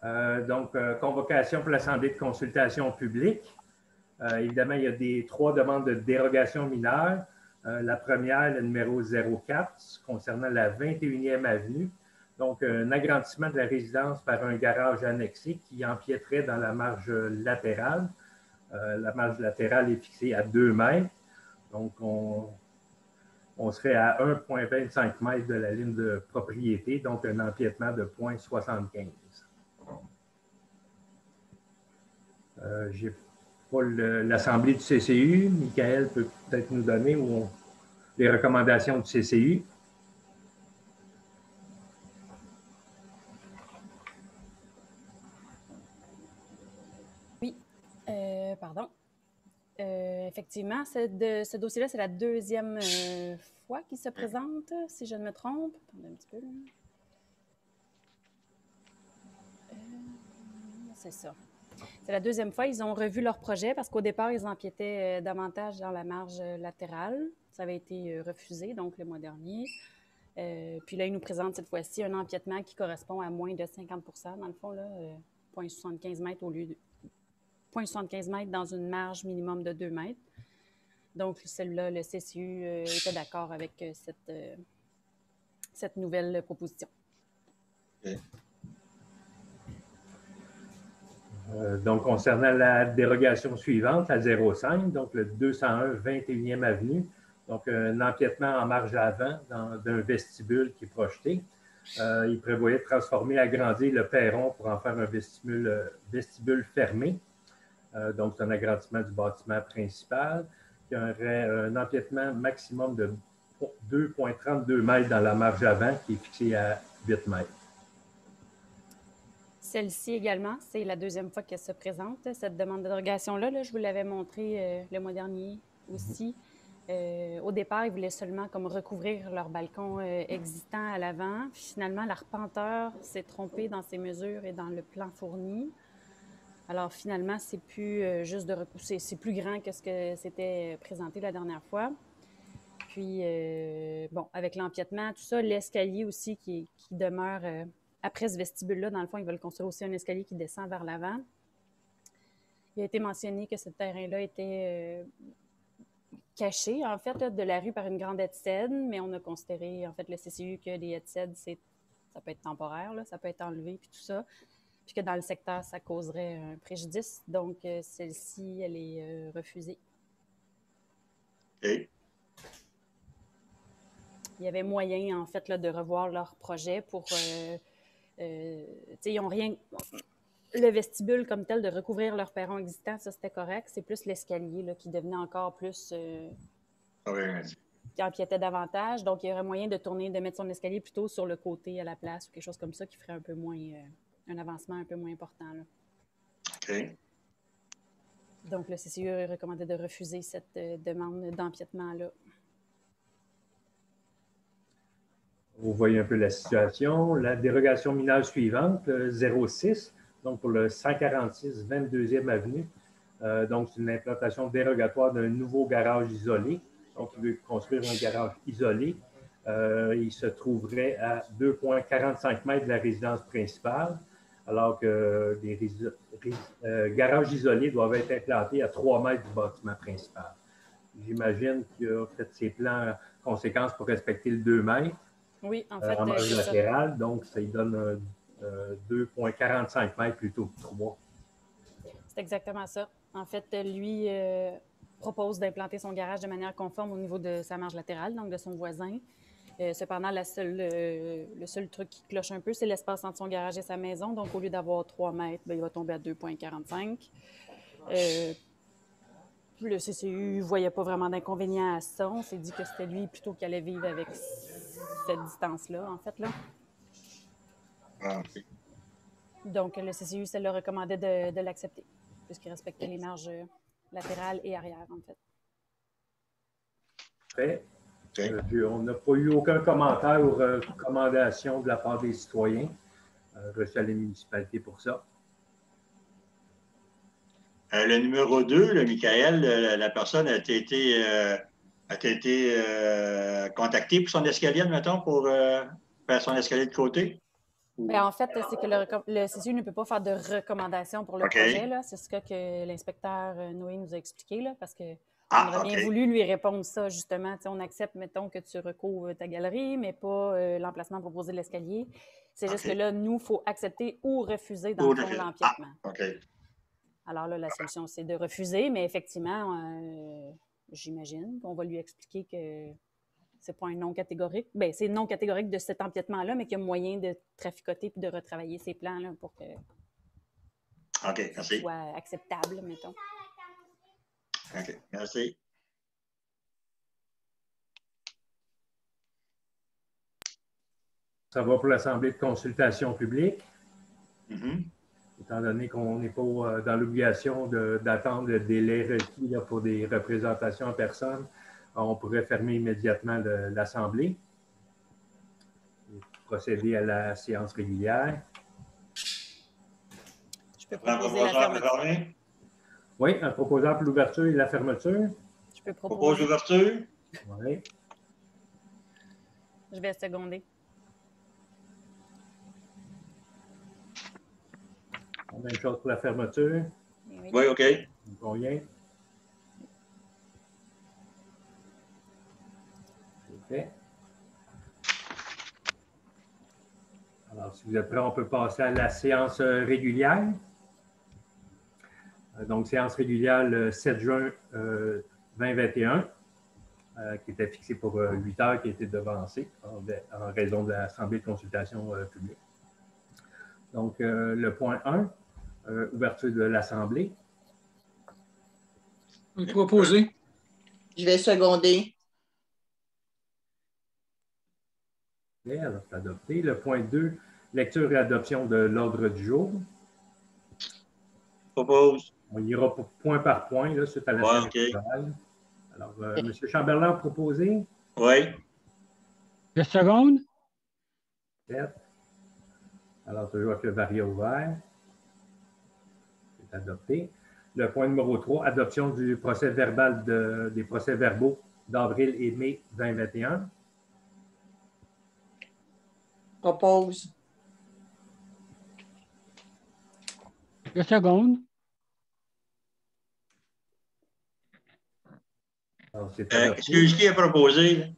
Convocation pour l'Assemblée de consultation publique. Évidemment, il y a trois demandes de dérogation mineure. La première, le numéro 04, concernant la 21e avenue. Donc, un agrandissement de la résidence par un garage annexé qui empiéterait dans la marge latérale. La marge latérale est fixée à 2 mètres. Donc, on serait à 1,25 mètres de la ligne de propriété, donc un empiètement de 0,75. J'ai pas l'Assemblée du CCU. Michael peut peut-être nous donner les recommandations du CCU. Oui, pardon. Effectivement, ce dossier-là, c'est la deuxième fois qu'il se présente, si je ne me trompe. Attendez un petit peu. C'est ça. C'est la deuxième fois. Ils ont revu leur projet parce qu'au départ, ils empiétaient davantage dans la marge latérale. Ça avait été refusé, donc, le mois dernier. Puis là, ils nous présentent cette fois-ci un empiètement qui correspond à moins de 50 % dans le fond, là, 0,75 mètres au lieu de 0,75 mètres dans une marge minimum de 2 mètres. Donc, celle-là, le CCU était d'accord avec cette nouvelle proposition. Okay. Donc, concernant la dérogation suivante, la 05, donc le 201 21e avenue, donc un empiètement en marge avant d'un vestibule qui est projeté. Il prévoyait de transformer, agrandir le perron pour en faire un vestibule fermé. Donc, c'est un agrandissement du bâtiment principal qui aurait un empiètement maximum de 2,32 mètres dans la marge avant qui est fixée à 8 mètres. Celle-ci également, c'est la deuxième fois qu'elle se présente, cette demande de dérogation-là. Là, je vous l'avais montré le mois dernier aussi. Au départ, ils voulaient seulement comme recouvrir leur balcon existant à l'avant. Finalement, l'arpenteur s'est trompé dans ses mesures et dans le plan fourni. Alors, finalement, c'est plus juste de repousser. C'est plus grand que ce que c'était présenté la dernière fois. Puis, bon, avec l'empiètement, tout ça, l'escalier aussi qui demeure après ce vestibule-là. Dans le fond, ils veulent construire aussi un escalier qui descend vers l'avant. Il a été mentionné que ce terrain-là était caché, en fait, là, de la rue par une grande headset, mais on a considéré, en fait, le CCU que les headsets, ça peut être temporaire, là, ça peut être enlevé, puis tout ça. Puis que dans le secteur, ça causerait un préjudice. Donc, celle-ci, elle est refusée. OK. Il y avait moyen, en fait, là, de revoir leur projet pour... ils n'ont rien... Le vestibule comme tel, de recouvrir leur perron existant, ça, c'était correct. C'est plus l'escalier là, qui devenait encore plus... qui empiétait davantage. Donc, il y aurait moyen de tourner, de mettre son escalier plutôt sur le côté à la place ou quelque chose comme ça qui ferait un peu moins... un avancement un peu moins important. Là. OK. Donc, le CCU recommandait de refuser cette demande d'empiètement-là. Vous voyez un peu la situation. La dérogation mineure suivante, 06, donc pour le 146 22e avenue. Donc, c'est une implantation dérogatoire d'un nouveau garage isolé. Donc, il veut construire un garage isolé. Il se trouverait à 2,45 mètres de la résidence principale, alors que les garages isolés doivent être implantés à 3 mètres du bâtiment principal. J'imagine qu'il a fait ses plans conséquences pour respecter le 2 mètres. Oui, en fait, en marge latérale, donc ça lui donne 2,45 mètres plutôt que 3. C'est exactement ça. En fait, lui propose d'implanter son garage de manière conforme au niveau de sa marge latérale, donc de son voisin. Cependant, le seul truc qui cloche un peu, c'est l'espace entre son garage et sa maison. Donc, au lieu d'avoir 3 mètres, bien, il va tomber à 2,45. Le CCU ne voyait pas vraiment d'inconvénient à ça. On s'est dit que c'était lui plutôt qui allait vivre avec cette distance-là, en fait. Là. Ah, okay. Donc, le CCU, ça le recommandait de l'accepter, puisqu'il respectait les marges latérales et arrière, en fait. Parfait. Okay. On n'a pas eu aucun commentaire ou recommandation de la part des citoyens. Reçu à la municipalité pour ça. Le numéro 2, le Michael, la personne a été contactée pour son escalier, admettons, pour faire son escalier de côté? Bien, en fait, c'est que le CCU ne peut pas faire de recommandations pour le projet. C'est ce que l'inspecteur Noé nous a expliqué, là, parce qu'on aurait bien voulu lui répondre ça, justement. On accepte, mettons, que tu recouvres ta galerie, mais pas l'emplacement proposé de l'escalier. C'est juste que là, nous, il faut accepter ou refuser, dans le fond, l'empiètement. Alors là, la solution, c'est de refuser, mais effectivement, j'imagine qu'on va lui expliquer que c'est pas un non catégorique. Bien, c'est non catégorique de cet empiètement-là, mais qu'il y a moyen de traficoter et de retravailler ces plans là, pour que ça soit acceptable, mettons. OK, merci. Ça va pour l'Assemblée de consultation publique. Mm-hmm. Étant donné qu'on n'est pas dans l'obligation d'attendre le délai requis là, pour des représentations en personne, on pourrait fermer immédiatement l'Assemblée et procéder à la séance régulière. Je peux proposer la fermeture. Oui, en proposant pour l'ouverture et la fermeture. Je peux proposer l'ouverture. Oui. Je vais seconder. Même chose pour la fermeture. Oui, OK. Combien? C'est fait. Alors, si vous êtes prêts, on peut passer à la séance régulière. Donc, séance régulière le 7 juin 2021, qui était fixée pour 8 heures, qui a été devancée en raison de l'Assemblée de consultation publique. Donc, le point 1, ouverture de l'Assemblée. Proposé. Je vais seconder. Alors, c'est adopté. Le point 2, lecture et adoption de l'ordre du jour. Propose. On ira point par point, là, suite à la séance générale. Alors, M. Chamberlain a proposé. Oui. Je seconde. 7. Alors, toujours avec le varié ouvert. C'est adopté. Le point numéro 3, adoption du procès verbal des procès-verbaux d'avril et mai 2021. Propose. Je seconde. Excuse, qui a proposé?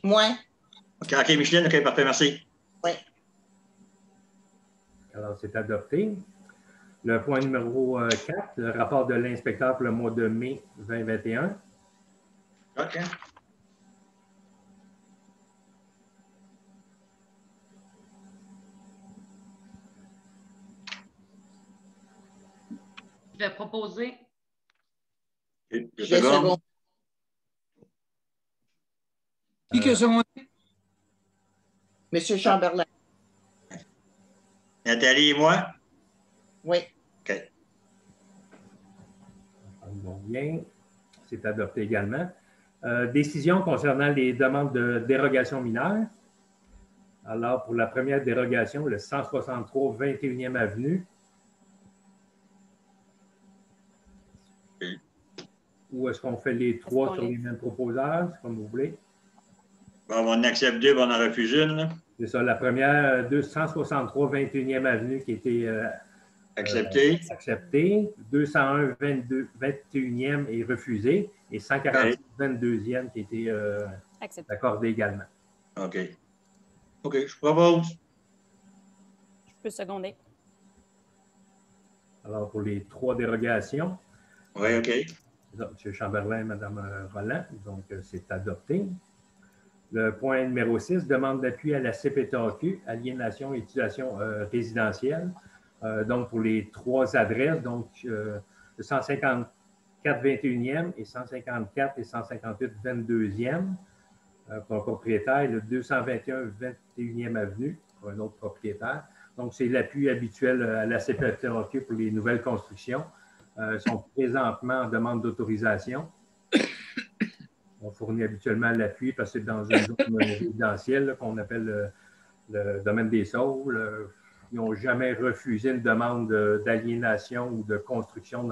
Moi. OK, Micheline, OK, parfait, merci. Oui. Alors, c'est adopté. Le point numéro 4, le rapport de l'inspecteur pour le mois de mai 2021. OK. Je vais proposer. Je seconde. Qui a secondé? Monsieur Chamberlain. Nathalie et moi? Oui. OK. Bon, bien. C'est adopté également. Décision concernant les demandes de dérogation mineure. Alors, pour la première dérogation, le 163 21e Avenue. Ou est-ce qu'on fait les trois sur les mêmes proposeurs, comme vous voulez? Bon, on en accepte deux, on en refuse une. C'est ça, la première, 263 21e Avenue qui a été acceptée. 201 21e est refusé et 146 22e qui a été accordé également. OK. OK, je propose. Je peux seconder. Alors, pour les trois dérogations. Oui, OK. M. Chamberlain et Mme Rolland, donc c'est adopté. Le point numéro 6, demande d'appui à la CPTAQ, aliénation et utilisation résidentielle. Donc, pour les trois adresses, donc le 154 21e et 154 et 158 22e pour un propriétaire, le 221 21e Avenue pour un autre propriétaire. Donc, c'est l'appui habituel à la CPTAQ pour les nouvelles constructions. Sont présentement en demande d'autorisation. On fournit habituellement l'appui parce que c'est dans une zone résidentielle qu'on appelle le domaine des Saules. Ils n'ont jamais refusé une demande d'aliénation ou de construction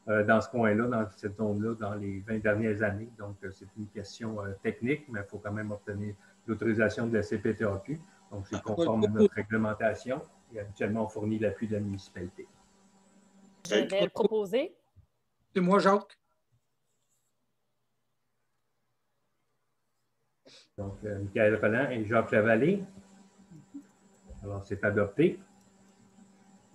dans ce coin-là, dans cette zone-là, dans les 20 dernières années. Donc, c'est une question technique, mais il faut quand même obtenir l'autorisation de la CPTAQ. Donc, c'est conforme à notre réglementation et habituellement, on fournit l'appui de la municipalité. Je vais le proposer. C'est moi, Jacques. Donc, Michael Rolland et Jacques Lavallée. Alors, c'est adopté.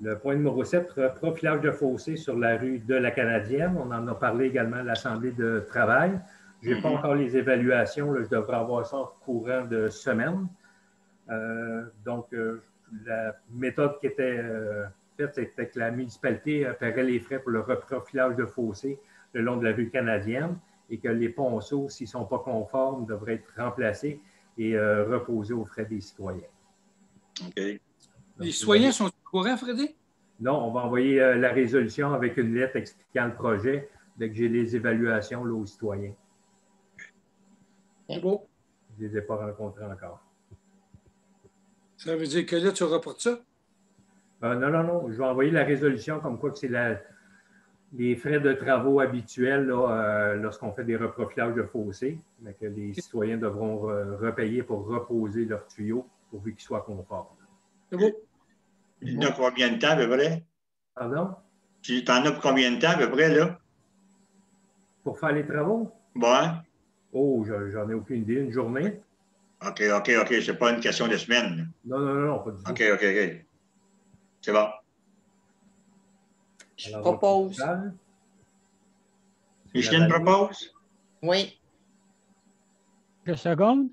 Le point numéro 7, profilage de fossé sur la rue de la Canadienne. On en a parlé également à l'Assemblée de travail. Je n'ai pas encore les évaluations. Là, je devrais avoir ça en courant de semaine. Donc, la méthode qui était faite, c'était que la municipalité paierait les frais pour le reprofilage de fossé le long de la rue canadienne et que les ponceaux, s'ils ne sont pas conformes, devraient être remplacés et reposés aux frais des citoyens. OK. Les citoyens sont au courant, Freddy? Non, on va envoyer la résolution avec une lettre expliquant le projet dès que j'ai les évaluations là, aux citoyens. C'est beau. Je ne les ai pas rencontrés encore. Ça veut dire que là, tu reportes ça? Non. Je vais envoyer la résolution comme quoi que c'est les frais de travaux habituels là, lorsqu'on fait des reprofilages de fossés, mais que les citoyens devront repayer pour reposer leurs tuyaux pourvu qu'ils soient conformes. C'est beau. Tu en as combien de temps à peu près? Pardon? Tu en as pour combien de temps à peu près, là? Pour faire les travaux? Bon. Oh, j'en ai aucune idée. Une journée? OK. C'est pas une question de semaine. Non, pas du tout. OK. C'est bon. Je Alors, propose. Micheline propose? Oui. Je seconde.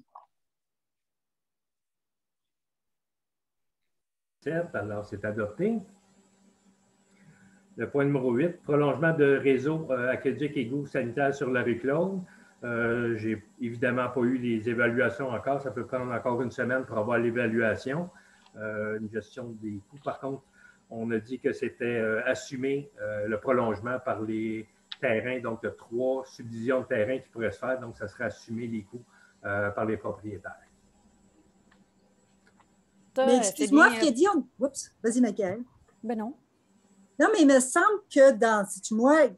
Alors, c'est adopté. Le point numéro 8, prolongement de réseau aqueduc égout sanitaire sur la rue Claude. Je n'ai évidemment pas eu les évaluations encore. Ça peut prendre encore une semaine pour avoir l'évaluation. Une gestion des coûts. Par contre, on a dit que c'était assumé le prolongement par les terrains. Donc, il y a 3 subdivisions de terrain qui pourraient se faire. Donc, ça serait assumé les coûts par les propriétaires. Mais excuse-moi, Freddy, oups, vas-y, Michael. Ben non. Non, mais il me semble que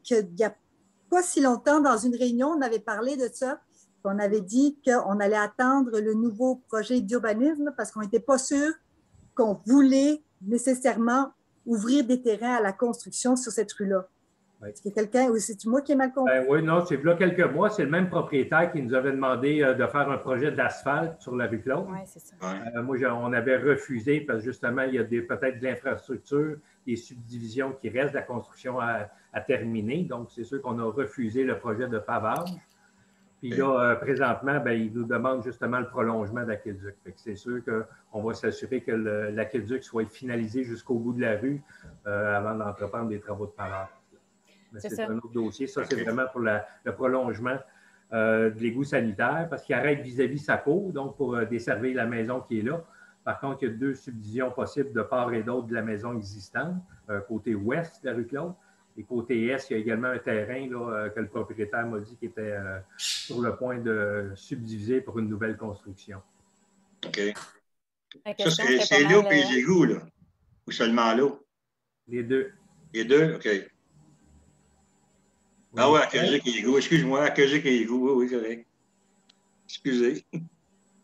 qu'il n'y a pas si longtemps, dans une réunion, on avait parlé de ça. On avait dit qu'on allait attendre le nouveau projet d'urbanisme parce qu'on n'était pas sûr qu'on voulait nécessairement ouvrir des terrains à la construction sur cette rue-là. Oui. Est-ce qu'il y a quelqu'un, ou c'est moi qui ai mal compris? Oui, non, c'est là quelques mois, c'est le même propriétaire qui nous avait demandé de faire un projet d'asphalte sur la rue Claude. Oui, c'est ça. Moi, on avait refusé parce que justement, il y a peut-être de l'infrastructure, des subdivisions qui restent, de la construction à terminer. Donc, c'est sûr qu'on a refusé le projet de pavage. Puis là, présentement, il nous demande justement le prolongement d'aqueduc. C'est sûr qu'on va s'assurer que l'aqueduc soit finalisé jusqu'au bout de la rue avant d'entreprendre des travaux de pavage. Mais c'est un autre dossier. Ça, c'est vraiment pour le prolongement de l'égout sanitaire parce qu'il arrête vis-à-vis sa cour, donc pour desservir la maison qui est là. Par contre, il y a 2 subdivisions possibles de part et d'autre de la maison existante, côté ouest de la rue Claude. Et côté est, il y a également un terrain là, que le propriétaire m'a dit qu'il était sur le point de subdiviser pour une nouvelle construction. OK. Ça, c'est l'eau et les égouts, là? Ou seulement l'eau? Les deux. Les deux? OK. Ah oui, aqueduc et égout. Excuse-moi, aqueduc et égout. Oui, c'est vrai. Excusez.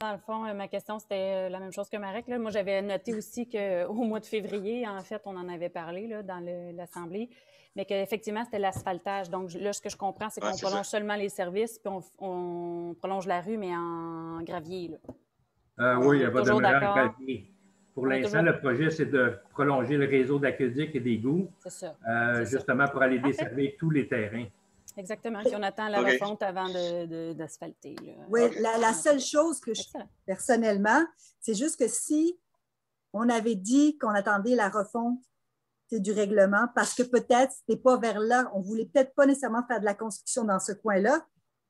Dans le fond, ma question, c'était la même chose que Marek. Là. Moi, j'avais noté aussi qu'au mois de février, en fait, on en avait parlé là, dans l'Assemblée, mais qu'effectivement, c'était l'asphaltage. Donc là, ce que je comprends, c'est qu'on prolonge seulement les services, puis on prolonge la rue, mais en gravier. Là. Oui, elle va demeurer en gravier. Pour l'instant, le projet, c'est de prolonger le réseau d'aqueduc et d'égouts. C'est ça. Justement pour aller desservir tous les terrains. Exactement. Puis on attend la refonte avant d'asphalter. Oui, la seule chose que personnellement, c'est juste que si on avait dit qu'on attendait la refonte du règlement, parce que peut-être c'était pas vers là, on voulait peut-être pas nécessairement faire de la construction dans ce coin-là,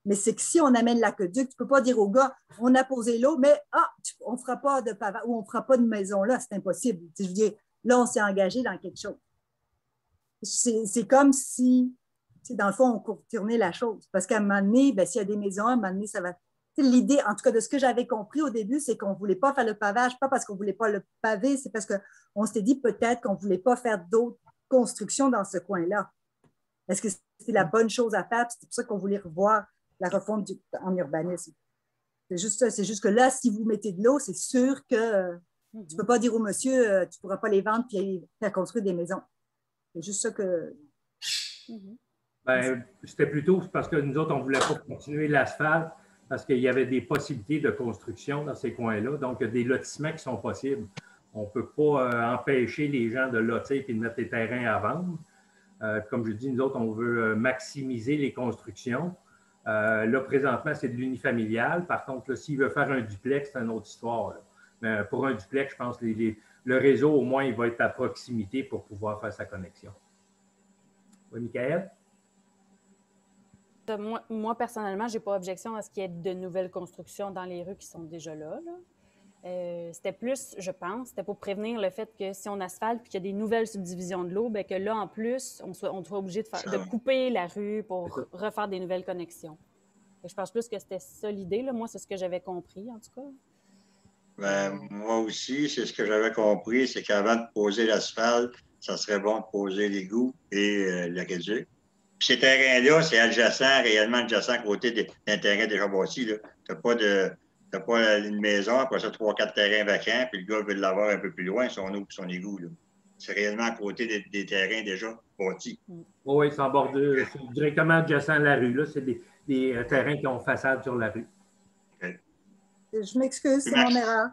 mais c'est que si on amène l'aqueduc, tu peux pas dire aux gars, on a posé l'eau, mais on fera pas de pavage ou on fera pas de maison là, c'est impossible. Je veux dire, là, on s'est engagé dans quelque chose. C'est comme si dans le fond, on contournait la chose. Parce qu'à un moment donné, s'il y a des maisons, à un moment donné, ça va. L'idée, en tout cas, de ce que j'avais compris au début, c'est qu'on ne voulait pas faire le pavage, pas parce qu'on ne voulait pas le paver, c'est parce qu'on s'était dit peut-être qu'on ne voulait pas faire d'autres constructions dans ce coin-là. Est-ce que c'est la bonne chose à faire? C'est pour ça qu'on voulait revoir la refonte en urbanisme. C'est juste que là, si vous mettez de l'eau, c'est sûr que tu ne peux pas dire au monsieur, tu ne pourras pas les vendre et faire construire des maisons. C'est juste ça que... Ben, c'était plutôt parce que nous autres, on ne voulait pas continuer l'asphalte parce qu'il y avait des possibilités de construction dans ces coins-là. Donc, il y a des lotissements qui sont possibles. On ne peut pas empêcher les gens de lotir et de mettre les terrains à vendre. Comme je dis, nous autres, on veut maximiser les constructions. Là, présentement, c'est de l'unifamilial. Par contre, s'il veut faire un duplex, c'est une autre histoire. Là. Mais pour un duplex, je pense que le réseau, au moins, il va être à proximité pour pouvoir faire sa connexion. Oui, Michael? Moi, personnellement, je n'ai pas objection à ce qu'il y ait de nouvelles constructions dans les rues qui sont déjà là. C'était plus, je pense, c'était pour prévenir le fait que si on asphalte et qu'il y a des nouvelles subdivisions de l'eau, bien que là, en plus, on soit obligé de couper la rue pour refaire des nouvelles connexions. Je pense plus que c'était ça l'idée. Moi, c'est ce que j'avais compris, en tout cas. Ben, moi aussi, c'est ce que j'avais compris, c'est qu'avant de poser l'asphalte, ça serait bon de poser l'égout et l'aqueduc. Puis ces terrains-là, c'est adjacent, réellement adjacent à côté d'un terrain déjà bâti. Tu n'as pas une maison, après ça, 3-4 terrains vacants, puis le gars veut l'avoir un peu plus loin, son eau et son égout. C'est réellement à côté des terrains déjà bâtis. Oui, c'est en bordure, c'est directement adjacent à la rue. C'est des terrains qui ont façade sur la rue. Okay. Je m'excuse, c'est mon erreur.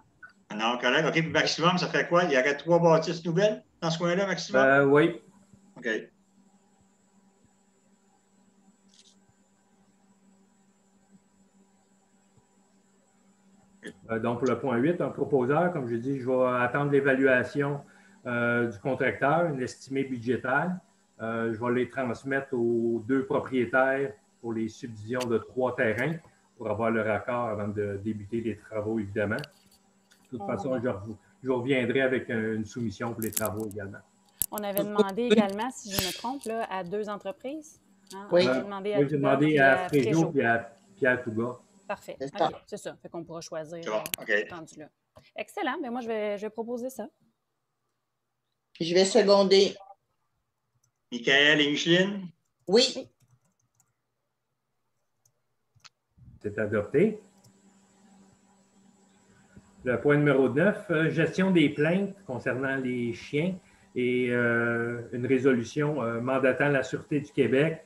Non, correct. OK, puis maximum, ça fait quoi? Il y aurait 3 bâtisses nouvelles dans ce coin-là, maximum? Oui. OK. Donc, pour le point 8, un proposeur, comme je dis, je vais attendre l'évaluation du contracteur, une estimée budgétaire. Je vais les transmettre aux 2 propriétaires pour les subdivisions de 3 terrains pour avoir leur accord avant de débuter les travaux, évidemment. De toute façon, je reviendrai avec une soumission pour les travaux également. On avait demandé également, si je me trompe, là, à 2 entreprises. Hein? Oui. J'ai demandé à, demandé à Fréjo et à Pierre Touga. Parfait. Okay. C'est ça. Fait qu'on pourra choisir rendu là. Excellent. Bien, moi, je vais proposer ça. Je vais seconder. Michael et Micheline? Oui. C'est adopté. Le point numéro 9, gestion des plaintes concernant les chiens et une résolution mandatant la Sûreté du Québec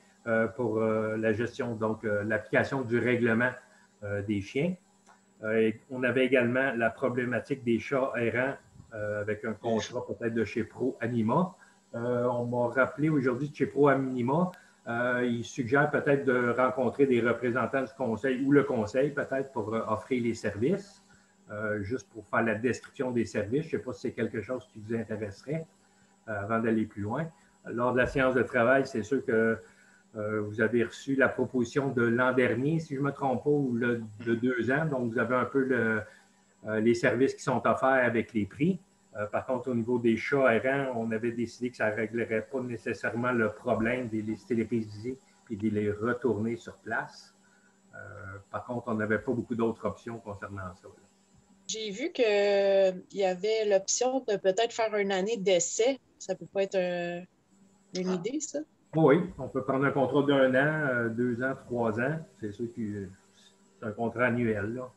pour la gestion, donc l'application du règlement des chiens. On avait également la problématique des chats errants avec un contrat peut-être de chez Pro Anima. On m'a rappelé aujourd'hui de chez Pro Anima, il suggère peut-être de rencontrer des représentants du conseil ou le conseil peut-être pour offrir les services. Juste pour faire la description des services. Je ne sais pas si c'est quelque chose qui vous intéresserait avant d'aller plus loin. Lors de la séance de travail, c'est sûr que vous avez reçu la proposition de l'an dernier, si je ne me trompe pas, ou de 2 ans. Donc, vous avez un peu les services qui sont offerts avec les prix. Par contre, au niveau des chats errants, on avait décidé que ça ne réglerait pas nécessairement le problème de les stériliser et de les retourner sur place. Par contre, on n'avait pas beaucoup d'autres options concernant ça. J'ai vu qu'il y avait l'option de peut-être faire une année d'essai. Ça peut pas être une idée, ça? Oui, on peut prendre un contrat d'1 an, 2 ans, 3 ans. C'est sûr que c'est un contrat annuel. Là.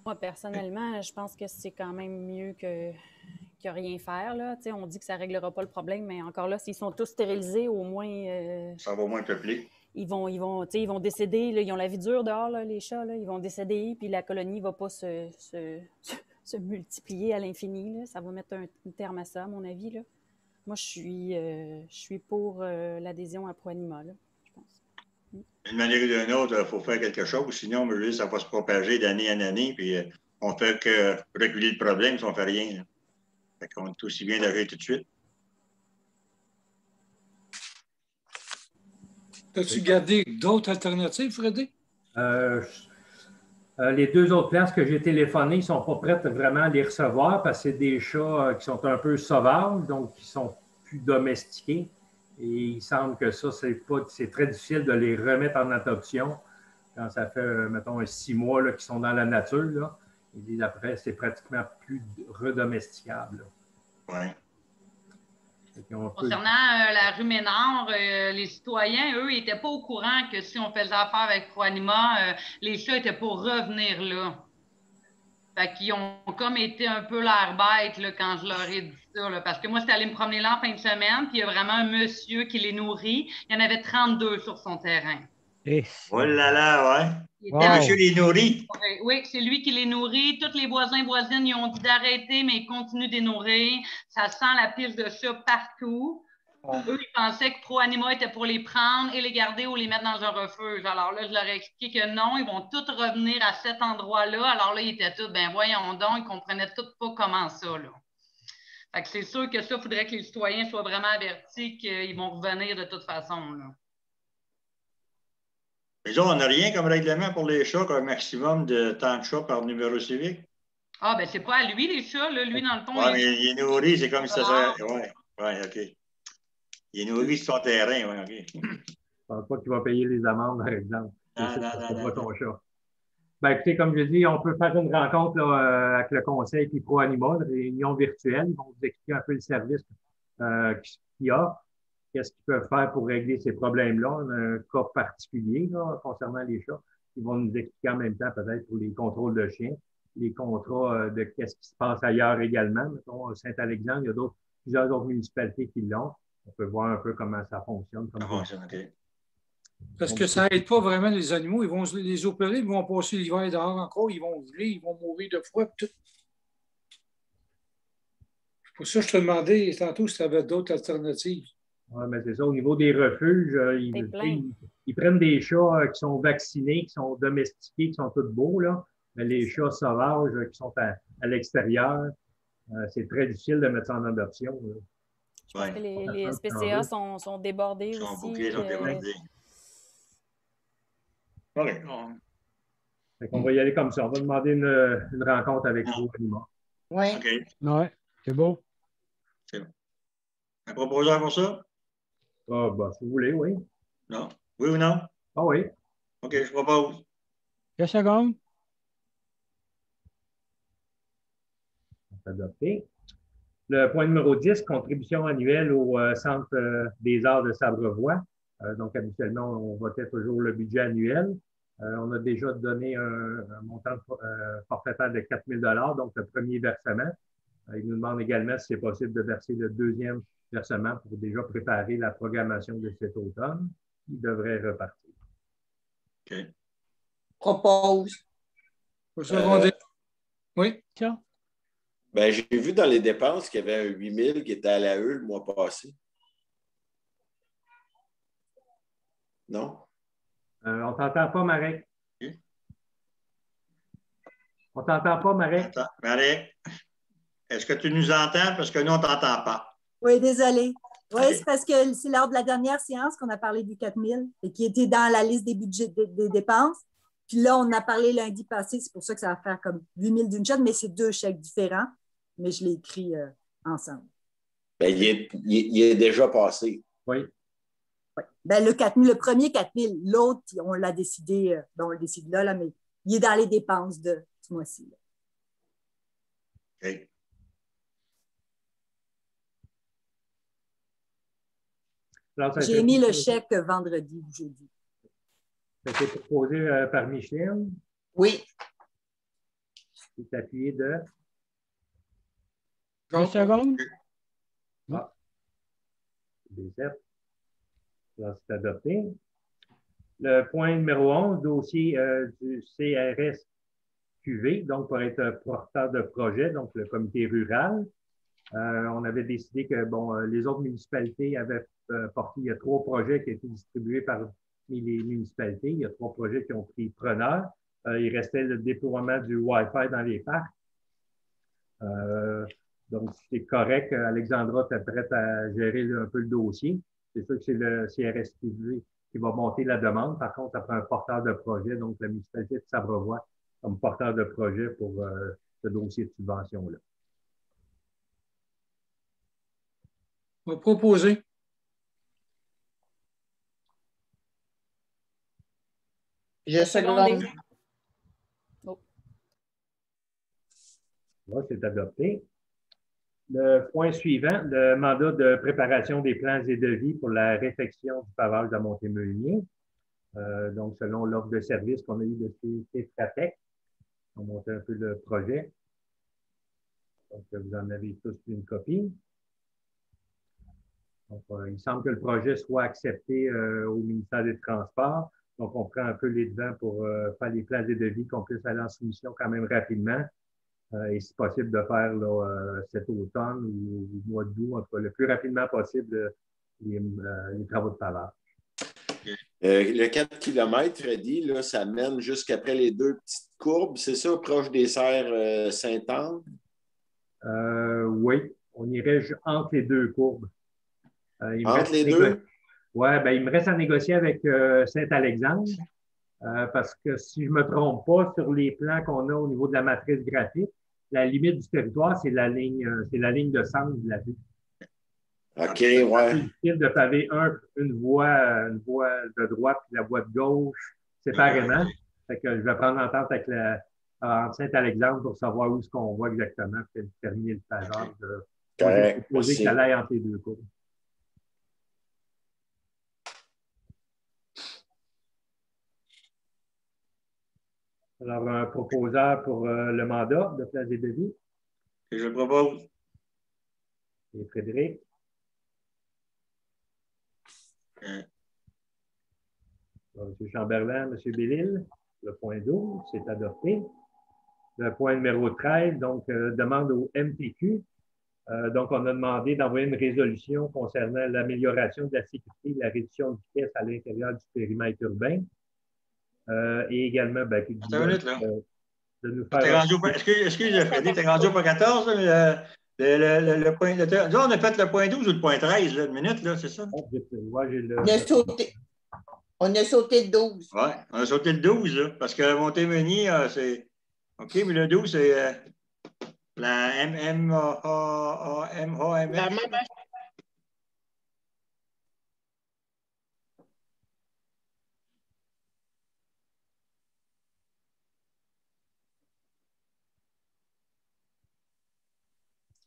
Moi, personnellement, je pense que c'est quand même mieux que rien faire. Là. On dit que ça ne réglera pas le problème, mais encore là, s'ils sont tous stérilisés, au moins... ça va au moins peupler. Ils vont décéder. Là, ils ont la vie dure dehors, là, les chats. Là, ils vont décéder, puis la colonie ne va pas se multiplier à l'infini. Là. Ça va mettre un terme à ça, à mon avis. Là. Moi, je suis pour l'adhésion à Pro-Anima, là, je pense. D'une manière ou d'une autre, il faut faire quelque chose. Sinon, ça va se propager d'année en année, puis on ne fait que réguler le problème si on ne fait rien. Là. Fait qu'on est aussi bien d'agir tout de suite. As-tu gardé d'autres alternatives, Freddy? Les 2 autres places que j'ai téléphonées, ils ne sont pas prêtes vraiment à les recevoir parce que c'est des chats qui sont un peu sauvages, donc qui sont plus domestiqués. Et il semble que ça, c'est très difficile de les remettre en adoption quand ça fait, mettons, 6 mois qu'ils sont dans la nature. Là. Ils disent après, c'est pratiquement plus redomesticable. Oui. Concernant la rue Ménard, les citoyens, eux, ils n'étaient pas au courant que si on faisait affaire avec Proanima, les chats étaient pour revenir là. Fait qu'ils ont comme été un peu l'air bête là, quand je leur ai dit ça. Là, parce que moi, j'étais allée me promener là en fin de semaine, puis il y a vraiment un monsieur qui les nourrit. Il y en avait 32 sur son terrain. Oh là là, ouais. Wow. Monsieur les nourrit. Oui, c'est lui qui les nourrit. Tous les voisins et voisines, ils ont dit d'arrêter, mais ils continuent de les nourrir. Ça sent la pisse de chat partout. Eux, ils pensaient que Proanima était pour les prendre et les garder ou les mettre dans un refuge. Alors là, je leur ai expliqué que non, ils vont tous revenir à cet endroit-là. Alors là, ils étaient tous, ben voyons donc, ils ne comprenaient tous pas comment ça, là. Fait que c'est sûr que ça, il faudrait que les citoyens soient vraiment avertis qu'ils vont revenir de toute façon, là. Mais là, on n'a rien comme règlement pour les chats, qu'un maximum de temps de chats par numéro civique. Ah, ben c'est pas à lui, les chats, là. Lui, dans le fond, oui, mais il est nourri, c'est comme si ça serait. Oui, OK. Il est nourri sur son terrain, oui, OK. Je ne pense pas qu'il va payer les amendes, par exemple. Non. Ton chat. Ben, écoutez, comme je dis, on peut faire une rencontre là, avec le conseil puis Proanima, une réunion virtuelle. Ils vont vous expliquer un peu le service qu'il y a, qu'est-ce qu'ils peuvent faire pour régler ces problèmes-là. On a un cas particulier là, concernant les chats. Ils vont nous expliquer en même temps, peut-être, pour les contrôles de chiens, les contrats de qu'est-ce qui se passe ailleurs également. Mettons, Saint-Alexandre, il y a plusieurs autres municipalités qui l'ont. On peut voir un peu comment ça fonctionne. Ça fonctionne, OK. Parce que ça n'aide pas vraiment les animaux. Ils vont les opérer, ils vont passer l'hiver dehors encore, ils vont geler, ils vont mourir de froid. Tout. C'est pour ça que je te demandais tantôt si tu avais d'autres alternatives. Oui, mais c'est ça. Au niveau des refuges, ils prennent des chats qui sont vaccinés, qui sont domestiqués, qui sont tous beaux, là. Mais les chats sauvages qui sont à l'extérieur, c'est très difficile de mettre ça en adoption. Là. Je pense que les SPCA sont débordés aussi. Bouclés, sont débordés. OK. On va y aller comme ça. On va demander une rencontre avec vous, Anima. Oui. OK. Oui, c'est beau. C'est bon. Un proposeur pour ça? Ah, ben, si vous voulez, oui. Non? Oui ou non? Ah oui. OK, je propose. 2 secondes. Adopté. Le point numéro 10, contribution annuelle au Centre des arts de Sabrevois. Donc, habituellement, on votait toujours le budget annuel. On a déjà donné un montant forfaitaire de 4 000 donc le premier versement. Il nous demande également si c'est possible de verser le deuxième versement pour déjà préparer la programmation de cet automne. Il devrait repartir. OK. Propose. Oui. Tiens. Ben, j'ai vu dans les dépenses qu'il y avait un 8 000 qui était à la le mois passé. Non? On ne t'entend pas, Marek. On ne t'entend pas, Marek. Marek, est-ce que tu nous entends? Parce que nous, on ne t'entend pas. Oui, désolé. Oui, c'est parce que c'est lors de la dernière séance qu'on a parlé du 4 000 et qui était dans la liste des budgets des dépenses. Puis là, on en a parlé lundi passé. C'est pour ça que ça va faire comme 8 000 d'une shot, mais c'est 2 chèques différents. Mais je l'ai écrit ensemble. Ben, il est déjà passé. Oui. Oui. Ben, le 4 000, le premier 4 000, l'autre, on l'a décidé, on le décide là, mais il est dans les dépenses de ce mois-ci. OK. J'ai mis le chèque vendredi ou jeudi. Ça a été proposé par Michel. Oui. C'est appuyé de... 2 secondes. Ah. Là, c'est adopté. Le point numéro 11, dossier du CRS-QV, donc pour être porteur de projet, donc le comité rural. On avait décidé que les autres municipalités avaient porté, il y a 3 projets qui ont été distribués parmi les municipalités. Il y a 3 projets qui ont pris preneur. Il restait le déploiement du Wi-Fi dans les parcs. Donc, c'est correct. Alexandra est prête à gérer un peu le dossier. C'est sûr que c'est le CRS-QV qui va monter la demande. Par contre, ça prend un porteur de projet, donc la municipalité de Sabrevois comme porteur de projet pour ce dossier de subvention-là. On va proposer. Je seconde. Là, c'est adopté. Le point suivant, le mandat de préparation des plans et devis pour la réfection du pavage de Montémeunier. Donc, selon l'offre de service qu'on a eu de Tétratec, on monte un peu le projet. Donc, vous en avez tous une copie. Donc, il semble que le projet soit accepté au ministère des Transports. Donc, on prend un peu les devants pour faire les plans et devis, qu'on puisse aller en soumission quand même rapidement. Et si possible, de faire là, cet automne ou au mois d'août, en tout cas, le plus rapidement possible, les travaux de pavage. Le 4 km, Freddy, là, ça mène jusqu'après les deux petites courbes, c'est ça, proche des serres Sainte-Anne? Oui, on irait entre les deux courbes. Entre les deux? Oui, ben, il me reste à négocier avec Saint-Alexandre parce que si je ne me trompe pas, sur les plans qu'on a au niveau de la matrice graphique, la limite du territoire, c'est la ligne de centre de la ville. OK, ouais. C'est difficile de paver une voie de droite et la voie de gauche séparément. Fait que je vais prendre l'entente avec entre Saint-Alexandre pour savoir où est-ce qu'on va exactement pour terminer le pavage. Correct. Je vais proposer qu'elle aille entre les deux courbes. Alors, un proposeur pour le mandat de place des devis. Et je le propose. Et Frédéric. M. Chamberlain, M. Bellil. Le point 12, c'est adopté. Le point numéro 13, donc, demande au MTQ. Donc, on a demandé d'envoyer une résolution concernant l'amélioration de la sécurité et de la réduction de vitesse à l'intérieur du périmètre urbain. Et également, ben, de nous faire. Excusez, Freddy, t'es rendu au point 14, là, le point. Là, on a fait le point 12 ou le point 13, là, une minute, là, c'est ça? On a sauté le 12. Oui, on a sauté le 12, là, parce que Montémeunier, c'est. OK, mais le 12, c'est la MAMH. La même.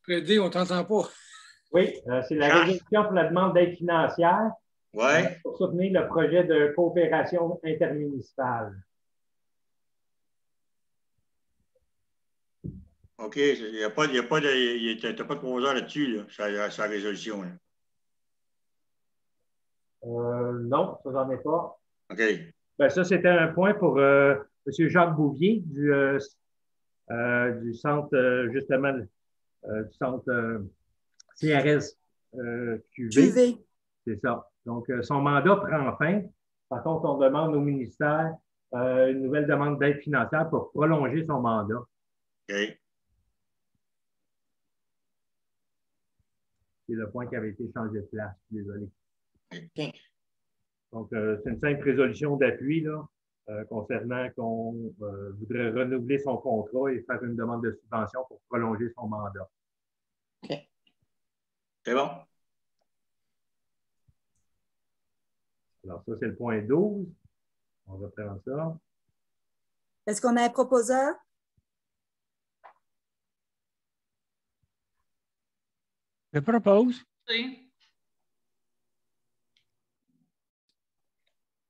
Freddy, on ne t'entend pas. Oui, c'est la résolution pour la demande d'aide financière pour soutenir le projet de coopération intermunicipale. OK, il n'y a pas de proposeur là-dessus, là, sur la résolution. Là. Non, ça, j'en ai pas. OK. Ben, ça, c'était un point pour M. Jacques Bouvier du centre, justement, du centre CRS QV. C'est ça. Donc, son mandat prend fin. Par contre, on demande au ministère une nouvelle demande d'aide financière pour prolonger son mandat. OK. C'est le point qui avait été changé de place. Désolé. OK. Donc, c'est une simple résolution d'appui là, concernant qu'on voudrait renouveler son contrat et faire une demande de subvention pour prolonger son mandat. OK. C'est bon. Alors, ça, c'est le point 12. On reprend ça. Est-ce qu'on a un proposeur? Je propose. Oui.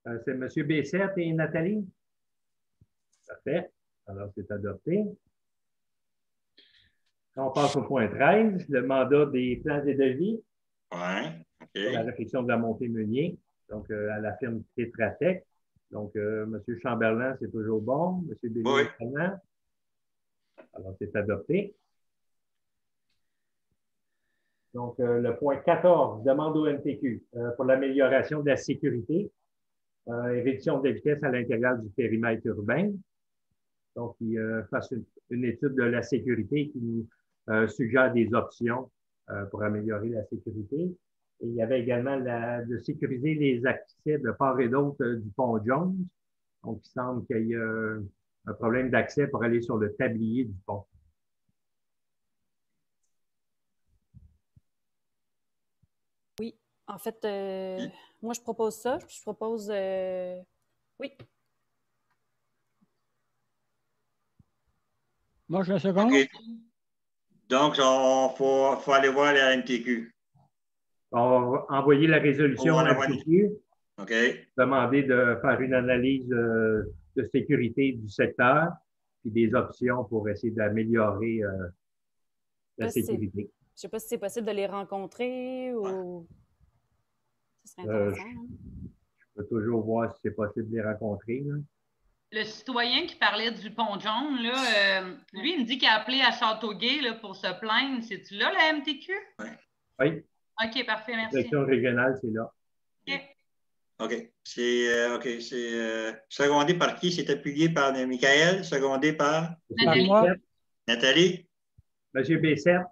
C'est M. Bessette et Nathalie. Parfait. Alors, c'est adopté. On passe au point 13, le mandat des plans et devis. Oui. OK. La réflexion de la Montémeunier, donc à la firme Tétratec. Donc, M. Chamberlain, c'est toujours bon. M. Bélier, alors, c'est adopté. Donc, le point 14, demande au MTQ pour l'amélioration de la sécurité et réduction de la vitesse à l'intérieur du périmètre urbain. Donc, il fasse une étude de la sécurité qui nous suggère des options pour améliorer la sécurité. Et il y avait également de sécuriser les accès de part et d'autre du pont Jones. Donc, il semble qu'il y a un problème d'accès pour aller sur le tablier du pont. Oui, en fait, moi, je propose ça. Je propose... oui. Moi, je la seconde. Okay. Donc, faut aller voir la MTQ. On va envoyer la résolution à la MTQ. OK. Demander de faire une analyse de sécurité du secteur et des options pour essayer d'améliorer la sécurité. Je ne sais pas si c'est possible de les rencontrer ou... Ce serait intéressant. Je peux toujours voir si c'est possible de les rencontrer. Là. Le citoyen qui parlait du pont jaune, là, lui, il me dit qu'il a appelé à Châteauguay là, pour se plaindre. C'est-tu là, la MTQ? Oui. OK, parfait, merci. La direction régionale, c'est là. OK. C'est secondé par qui? C'est appuyé par Michael, secondé par Nathalie. Monsieur B7.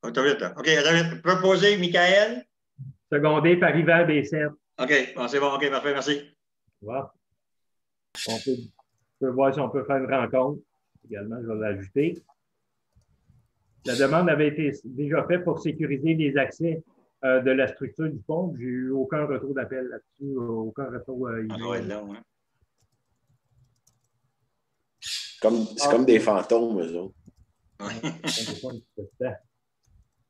OK, attends, proposé Michael. Secondé par Yvan B7. OK, bon, c'est bon, OK, parfait, merci. Bon. On peut voir si on peut faire une rencontre. Également, je vais l'ajouter. La demande avait été déjà faite pour sécuriser les accès de la structure du pont. J'ai eu aucun retour d'appel là-dessus, aucun retour. C'est comme des fantômes, eux autres.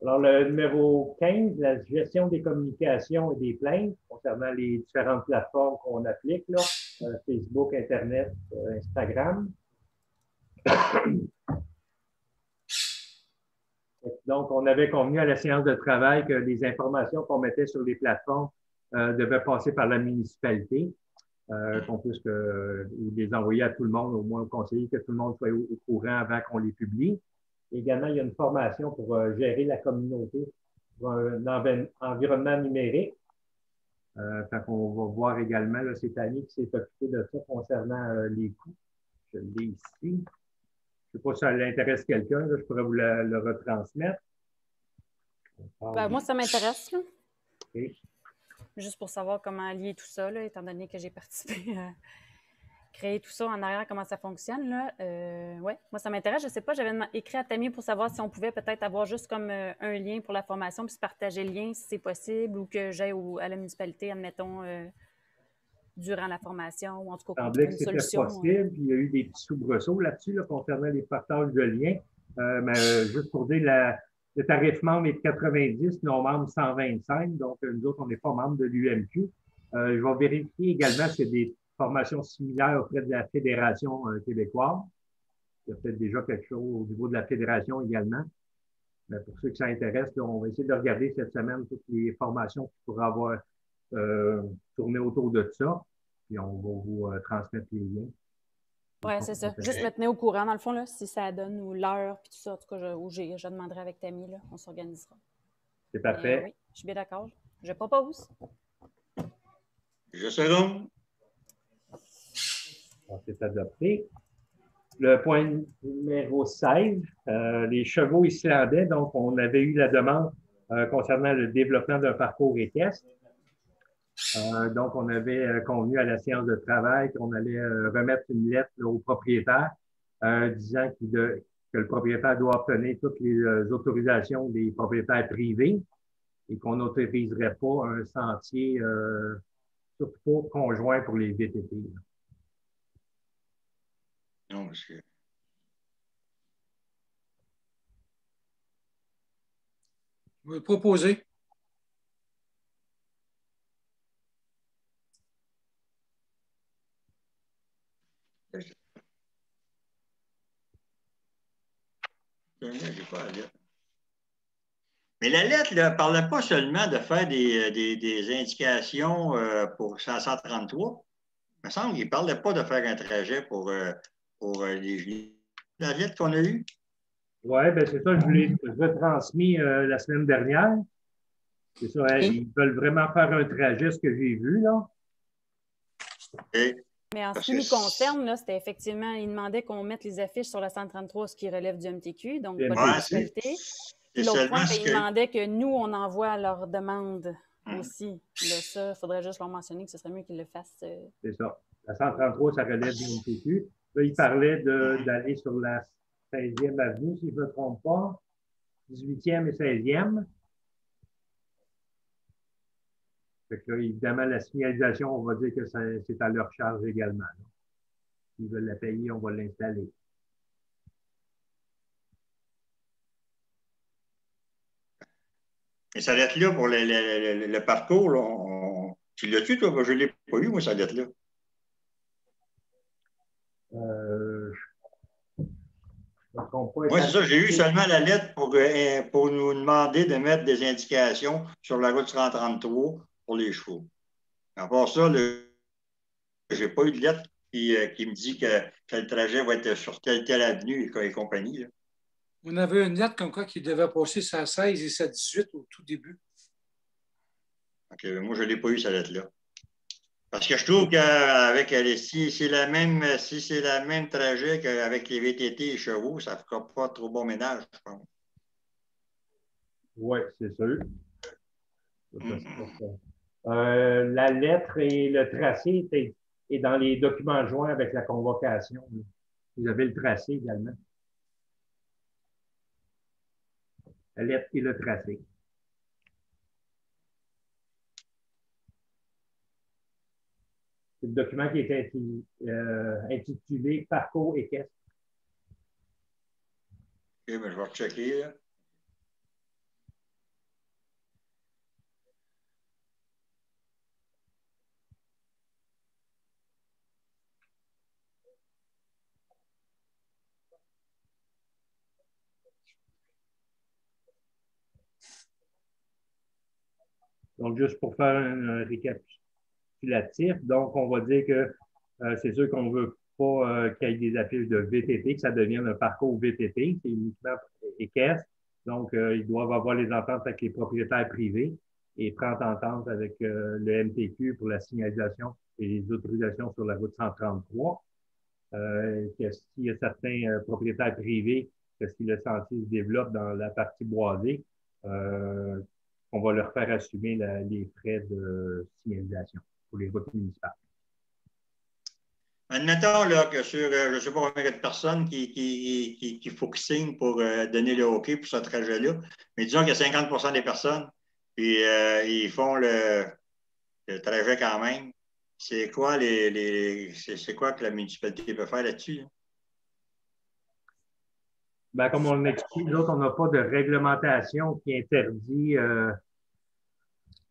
Alors, le numéro 15, la gestion des communications et des plaintes concernant les différentes plateformes qu'on applique, là, Facebook, Internet, Instagram. Donc, on avait convenu à la séance de travail que les informations qu'on mettait sur les plateformes devaient passer par la municipalité, qu'on puisse les envoyer à tout le monde, au moins aux conseillers, que tout le monde soit au courant avant qu'on les publie. Également, il y a une formation pour gérer la communauté pour un environnement numérique. Fait qu'on va voir également, c'est Annie qui s'est occupée de ça concernant les coûts. Je l'ai ici. Je ne sais pas si ça l'intéresse quelqu'un, je pourrais vous le retransmettre. Moi, ça m'intéresse. Okay. Juste pour savoir comment lier tout ça, là, étant donné que j'ai participé à créer tout ça en arrière, comment ça fonctionne. Ouais, moi, ça m'intéresse. Je ne sais pas, j'avais écrit à Tammy pour savoir si on pouvait peut-être avoir juste comme un lien pour la formation puis se partager le lien si c'est possible ou que j'aille à la municipalité, admettons, durant la formation ou en tout cas. Il semblait que c'était possible. Puis il y a eu des petits soubresauts là-dessus concernant les partages de liens. Mais juste pour dire, le tarif membre est de 90, non-membre 125. Donc, nous autres, on n'est pas membre de l'UMQ. Je vais vérifier également si des formations similaires auprès de la Fédération québécoise. Il y a peut-être déjà quelque chose au niveau de la Fédération également. Mais pour ceux qui s'intéressent, on va essayer de regarder cette semaine toutes les formations qui pourraient avoir tourné autour de ça. Puis on va vous transmettre les liens. Oui, c'est ça. Juste me tenir au courant, dans le fond, là, si ça donne ou l'heure, puis tout ça. En tout cas, je demanderai avec Tammy, là, on s'organisera. C'est parfait. Oui, je suis bien d'accord. Je propose. Je seconde. C'est adopté. Le point numéro 16, les chevaux islandais. Donc, on avait eu la demande concernant le développement d'un parcours équestre. Donc, on avait convenu à la séance de travail qu'on allait remettre une lettre au propriétaire disant que le propriétaire doit obtenir toutes les autorisations des propriétaires privés et qu'on n'autoriserait pas un sentier, surtout pas conjoint pour les VTT. Non, monsieur. Je vais le proposer. Mais la lettre ne parlait pas seulement de faire des indications pour 133. Il me semble qu'il ne parlait pas de faire un trajet pour les... La lettre qu'on a eue? Oui, bien c'est ça, je vous l'ai retransmis la semaine dernière. C'est ça, ils veulent vraiment faire un trajet, ce que j'ai vu, là. Mais en ce qui nous concerne, c'était effectivement, ils demandaient qu'on mette les affiches sur la 133, ce qui relève du MTQ, donc pas de municipalité. Puis l'autre point, ils demandaient que nous, on envoie leur demande aussi. Là, ça, il faudrait juste leur mentionner que ce serait mieux qu'ils le fassent. C'est ça. La 133, ça relève du MTQ. Là, ils parlaient d'aller sur la 16e avenue, si je ne me trompe pas, 18e et 16e. Fait que là, évidemment, la signalisation, on va dire que c'est à leur charge également. S'ils veulent la payer, on va l'installer. Et ça lettre-là, pour le parcours, là, tu l'as-tu, toi? Je ne l'ai pas eu, moi, ça lettre-là. Oui, c'est ça. J'ai eu seulement la lettre pour nous demander de mettre des indications sur la route 133 pour les chevaux. À part ça, je n'ai pas eu de lettre qui me dit que le trajet va être sur telle avenue et compagnie. Là. On avait une lettre comme quoi qui devait passer sa 16 et sa 18 au tout début. OK, moi, je ne l'ai pas eu, cette lettre-là. Parce que je trouve qu'avec si c'est la même trajet qu'avec les VTT et les chevaux, ça ne fera pas trop bon ménage, je pense. Oui, c'est sûr. La lettre et le tracé est dans les documents joints avec la convocation. Vous avez le tracé également. La lettre et le tracé. C'est le document qui est intitulé Parcours équestre. OK, mais je vais rechecker. Là. Donc, juste pour faire un récapitulatif, donc on va dire que c'est sûr qu'on ne veut pas qu'il y ait des affiches de VTT, que ça devienne un parcours VTT, c'est uniquement équestre. Donc, ils doivent avoir les ententes avec les propriétaires privés et prendre entente avec le MTQ pour la signalisation et les autorisations sur la route 133. S'il y a certains propriétaires privés, que si le sentier se développe dans la partie boisée, on va leur faire assumer les frais de signalisation pour les routes municipales. Admettons là, que sur, je ne sais pas combien de personnes qu'il faut qu'ils signent pour donner le OK pour ce trajet-là, mais disons qu'il y a 50 des personnes, puis ils font le trajet quand même. C'est quoi c'est quoi que la municipalité peut faire là-dessus? Là? Ben, comme on l'explique, nous autres, on n'a pas de réglementation qui interdit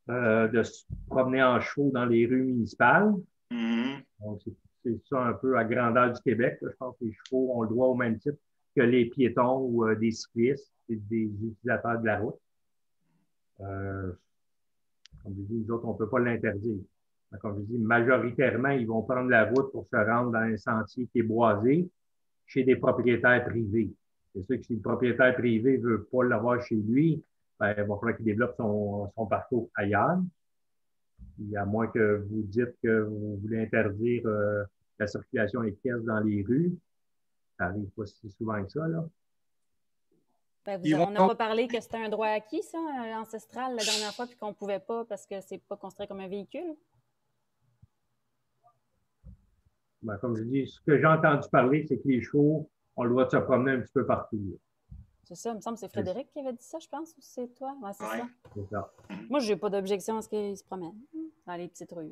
de se promener en chevaux dans les rues municipales. Mm-hmm. Donc, c'est ça un peu à grandeur du Québec. Là. Je pense que les chevaux ont le droit au même titre que les piétons ou des cyclistes et des utilisateurs de la route. Comme je dis, nous autres, on ne peut pas l'interdire. Comme je dis, majoritairement, ils vont prendre la route pour se rendre dans un sentier qui est boisé chez des propriétaires privés. C'est sûr que si le propriétaire privé ne veut pas l'avoir chez lui, ben, il va falloir qu'il développe son parcours ailleurs. Et à moins que vous dites que vous voulez interdire la circulation équestre dans les rues, ça n'arrive pas si souvent que ça, là. Ben, on n'a pas parlé que c'était un droit acquis, ça, ancestral, la dernière fois, puis qu'on ne pouvait pas parce que c'est pas considéré comme un véhicule? Ben, comme je dis, ce que j'ai entendu parler, c'est que les chevaux ont le droit de se promener un petit peu partout. Là. C'est ça, il me semble que c'est Frédéric qui avait dit ça, je pense, ou c'est toi? Ouais, c'est ça. C'est ça. Moi, je n'ai pas d'objection à ce qu'ils se promènent dans les petites rues.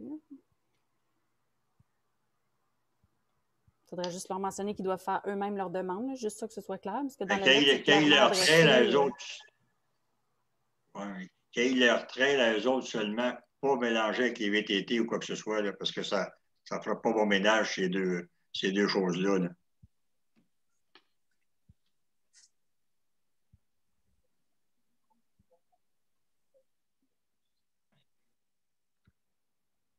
Il faudrait juste leur mentionner qu'ils doivent faire eux-mêmes leur demande, juste ça que ce soit clair. Parce que dans qu'ils leur traînent, eux autres. Qu'ils leur traînent, eux autres seulement, pas mélanger avec les VTT ou quoi que ce soit, là, parce que ça ne fera pas bon ménage ces deux choses-là. Là.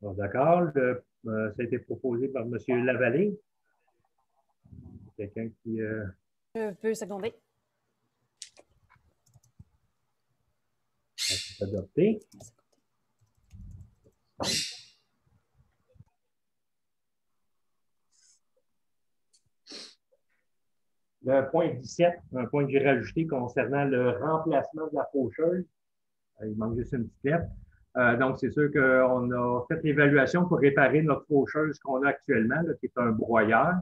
Bon, d'accord. Ça a été proposé par M. Lavallée. Quelqu'un qui... Je peux seconder. C'est adopté. Le point 17, un point que j'ai rajouté concernant le remplacement de la faucheuse. Il manque juste une petite lettre. Donc, c'est sûr qu'on a fait l'évaluation pour réparer notre faucheuse qu'on a actuellement, là, qui est un broyeur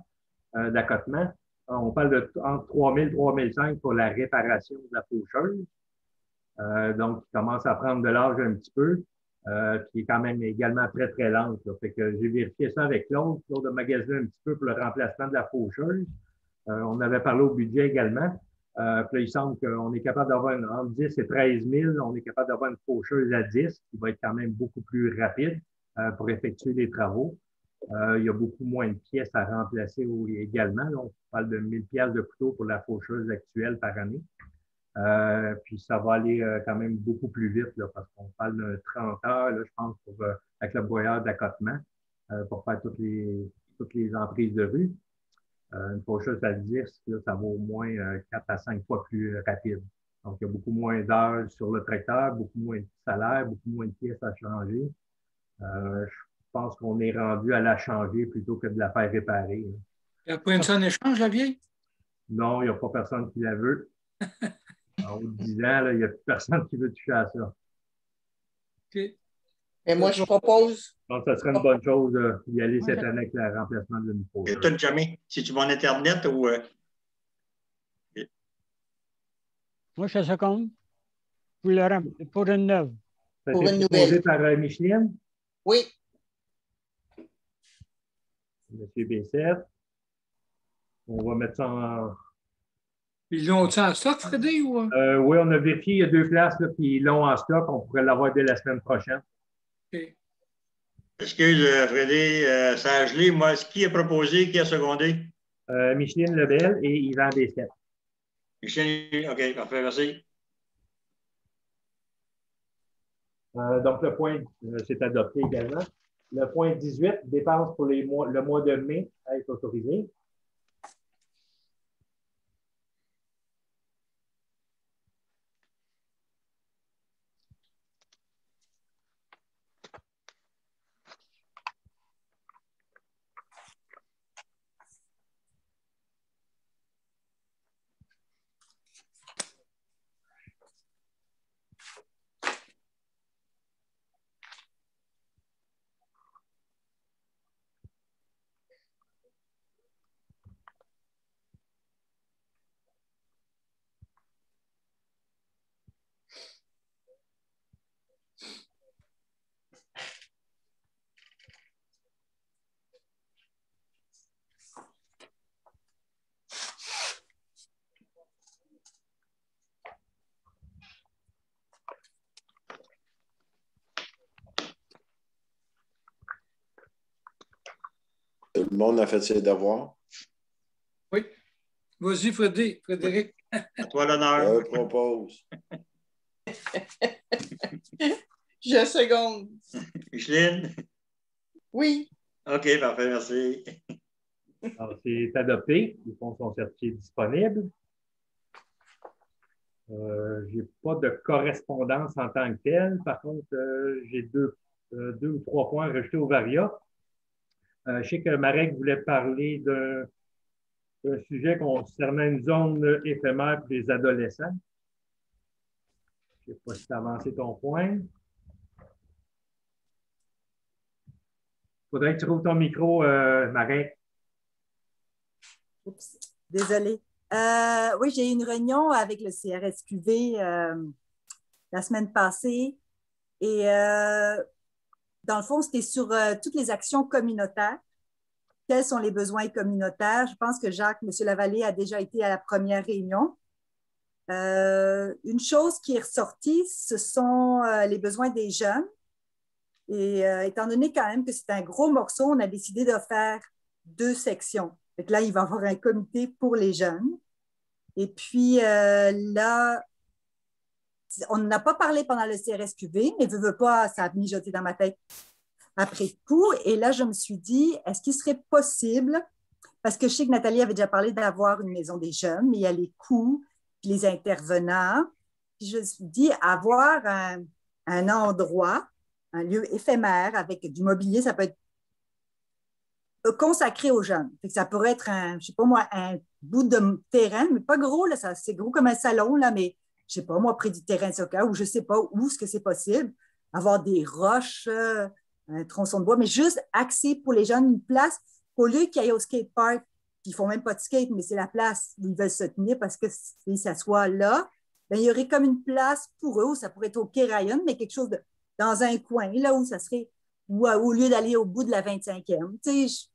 d'accotement. On parle de entre 3 000 et 3 500 pour la réparation de la faucheuse. Donc, qui commence à prendre de l'âge un petit peu, qui est quand même également très, très lente. Là. Fait que j'ai vérifié ça avec l'autre. L'autre a magasiné un petit peu pour le remplacement de la faucheuse. On avait parlé au budget également. Puis là, il semble qu'on est capable d'avoir entre 10 et 13 000, on est capable d'avoir une faucheuse à 10 qui va être quand même beaucoup plus rapide pour effectuer les travaux. Il y a beaucoup moins de pièces à remplacer également. Là, on parle de 1000 pièces de couteau pour la faucheuse actuelle par année. Puis ça va aller quand même beaucoup plus vite là, parce qu'on parle de 30 heures, là, je pense, avec le broyeur d'accotement pour faire toutes les emprises de rue. Une faucheuse à 10, là, ça va au moins 4 à 5 fois plus rapide. Donc, il y a beaucoup moins d'heures sur le tracteur, beaucoup moins de salaire, beaucoup moins de pièces à changer. Je pense qu'on est rendu à la changer plutôt que de la faire réparer. Il n'y a pas une seule échange, la vieille? Non, il n'y a pas personne qui la veut. En haut de 10 ans, là, il n'y a plus personne qui veut toucher à ça. OK. Et moi, je propose. Donc, ça serait une bonne chose d'y aller cette année avec le remplacement d'une faucheuse. Et toi, jamais, si tu vas en Internet ou. Moi, je seconde. Pour une neuve. Ça a Pour été une proposé nouvelle. par Micheline, Oui. M. B7. On va mettre ça en. Ils l'ont-ils en stock, Freddy? Ou... Oui, on a vérifié, il y a 2 places, là, puis ils l'ont en stock. On pourrait l'avoir dès la semaine prochaine. OK. Excuse, Frédé, ça a gelé. Moi, qui a proposé, qui a secondé? Micheline Lebel et Yvan B7. Michel, OK, parfait, merci. Donc, le point, c'est adopté également. Le point 18, dépenses pour le mois de mai à être autorisé. Tout le monde a fait ses devoirs. Oui. Vas-y, Frédéric. À toi l'honneur. Je propose. Je seconde. Micheline? Oui. OK, parfait, merci. Alors, c'est adopté. Les fonds sont certifiés disponibles. Je n'ai pas de correspondance en tant que telle. Par contre, j'ai deux ou trois points rejetés au Varia. Je sais que Marek voulait parler d'un sujet concernant une zone éphémère pour les adolescents. Je ne sais pas si tu as avancé ton point. Il faudrait que tu rouvres ton micro, Marek. Oups, désolée. Oui, j'ai eu une réunion avec le CRSQV la semaine passée et dans le fond, c'était sur toutes les actions communautaires. Quels sont les besoins communautaires? Je pense que Jacques, M. Lavallée, a déjà été à la première réunion. Une chose qui est ressortie, ce sont les besoins des jeunes. Et étant donné quand même que c'est un gros morceau, on a décidé de faire 2 sections. Donc là, il va y avoir un comité pour les jeunes. Et puis là, on n'a pas parlé pendant le CRSQV, mais veux pas, ça a mijoté dans ma tête après coup. Et là, je me suis dit, est-ce qu'il serait possible, parce que je sais que Nathalie avait déjà parlé d'avoir une maison des jeunes, mais il y a les coûts, puis les intervenants. Puis je me suis dit, avoir un endroit, un lieu éphémère avec du mobilier, ça peut être consacré aux jeunes. Ça pourrait être je sais pas moi, un bout de terrain, mais pas gros, là, c'est gros comme un salon, là, mais je sais pas moi, près du terrain de soccer, ou je sais pas où est-ce que c'est possible, avoir des roches, un tronçon de bois, mais juste axé pour les jeunes, une place, au lieu qu'ils aillent au skatepark, puis ils font même pas de skate, mais c'est la place où ils veulent se tenir parce que s'ils s'assoient là, bien, il y aurait comme une place pour eux, où ça pourrait être au Kéraïon, mais quelque chose dans un coin, là où ça serait, ou au lieu d'aller au bout de la 25e. Tu sais, je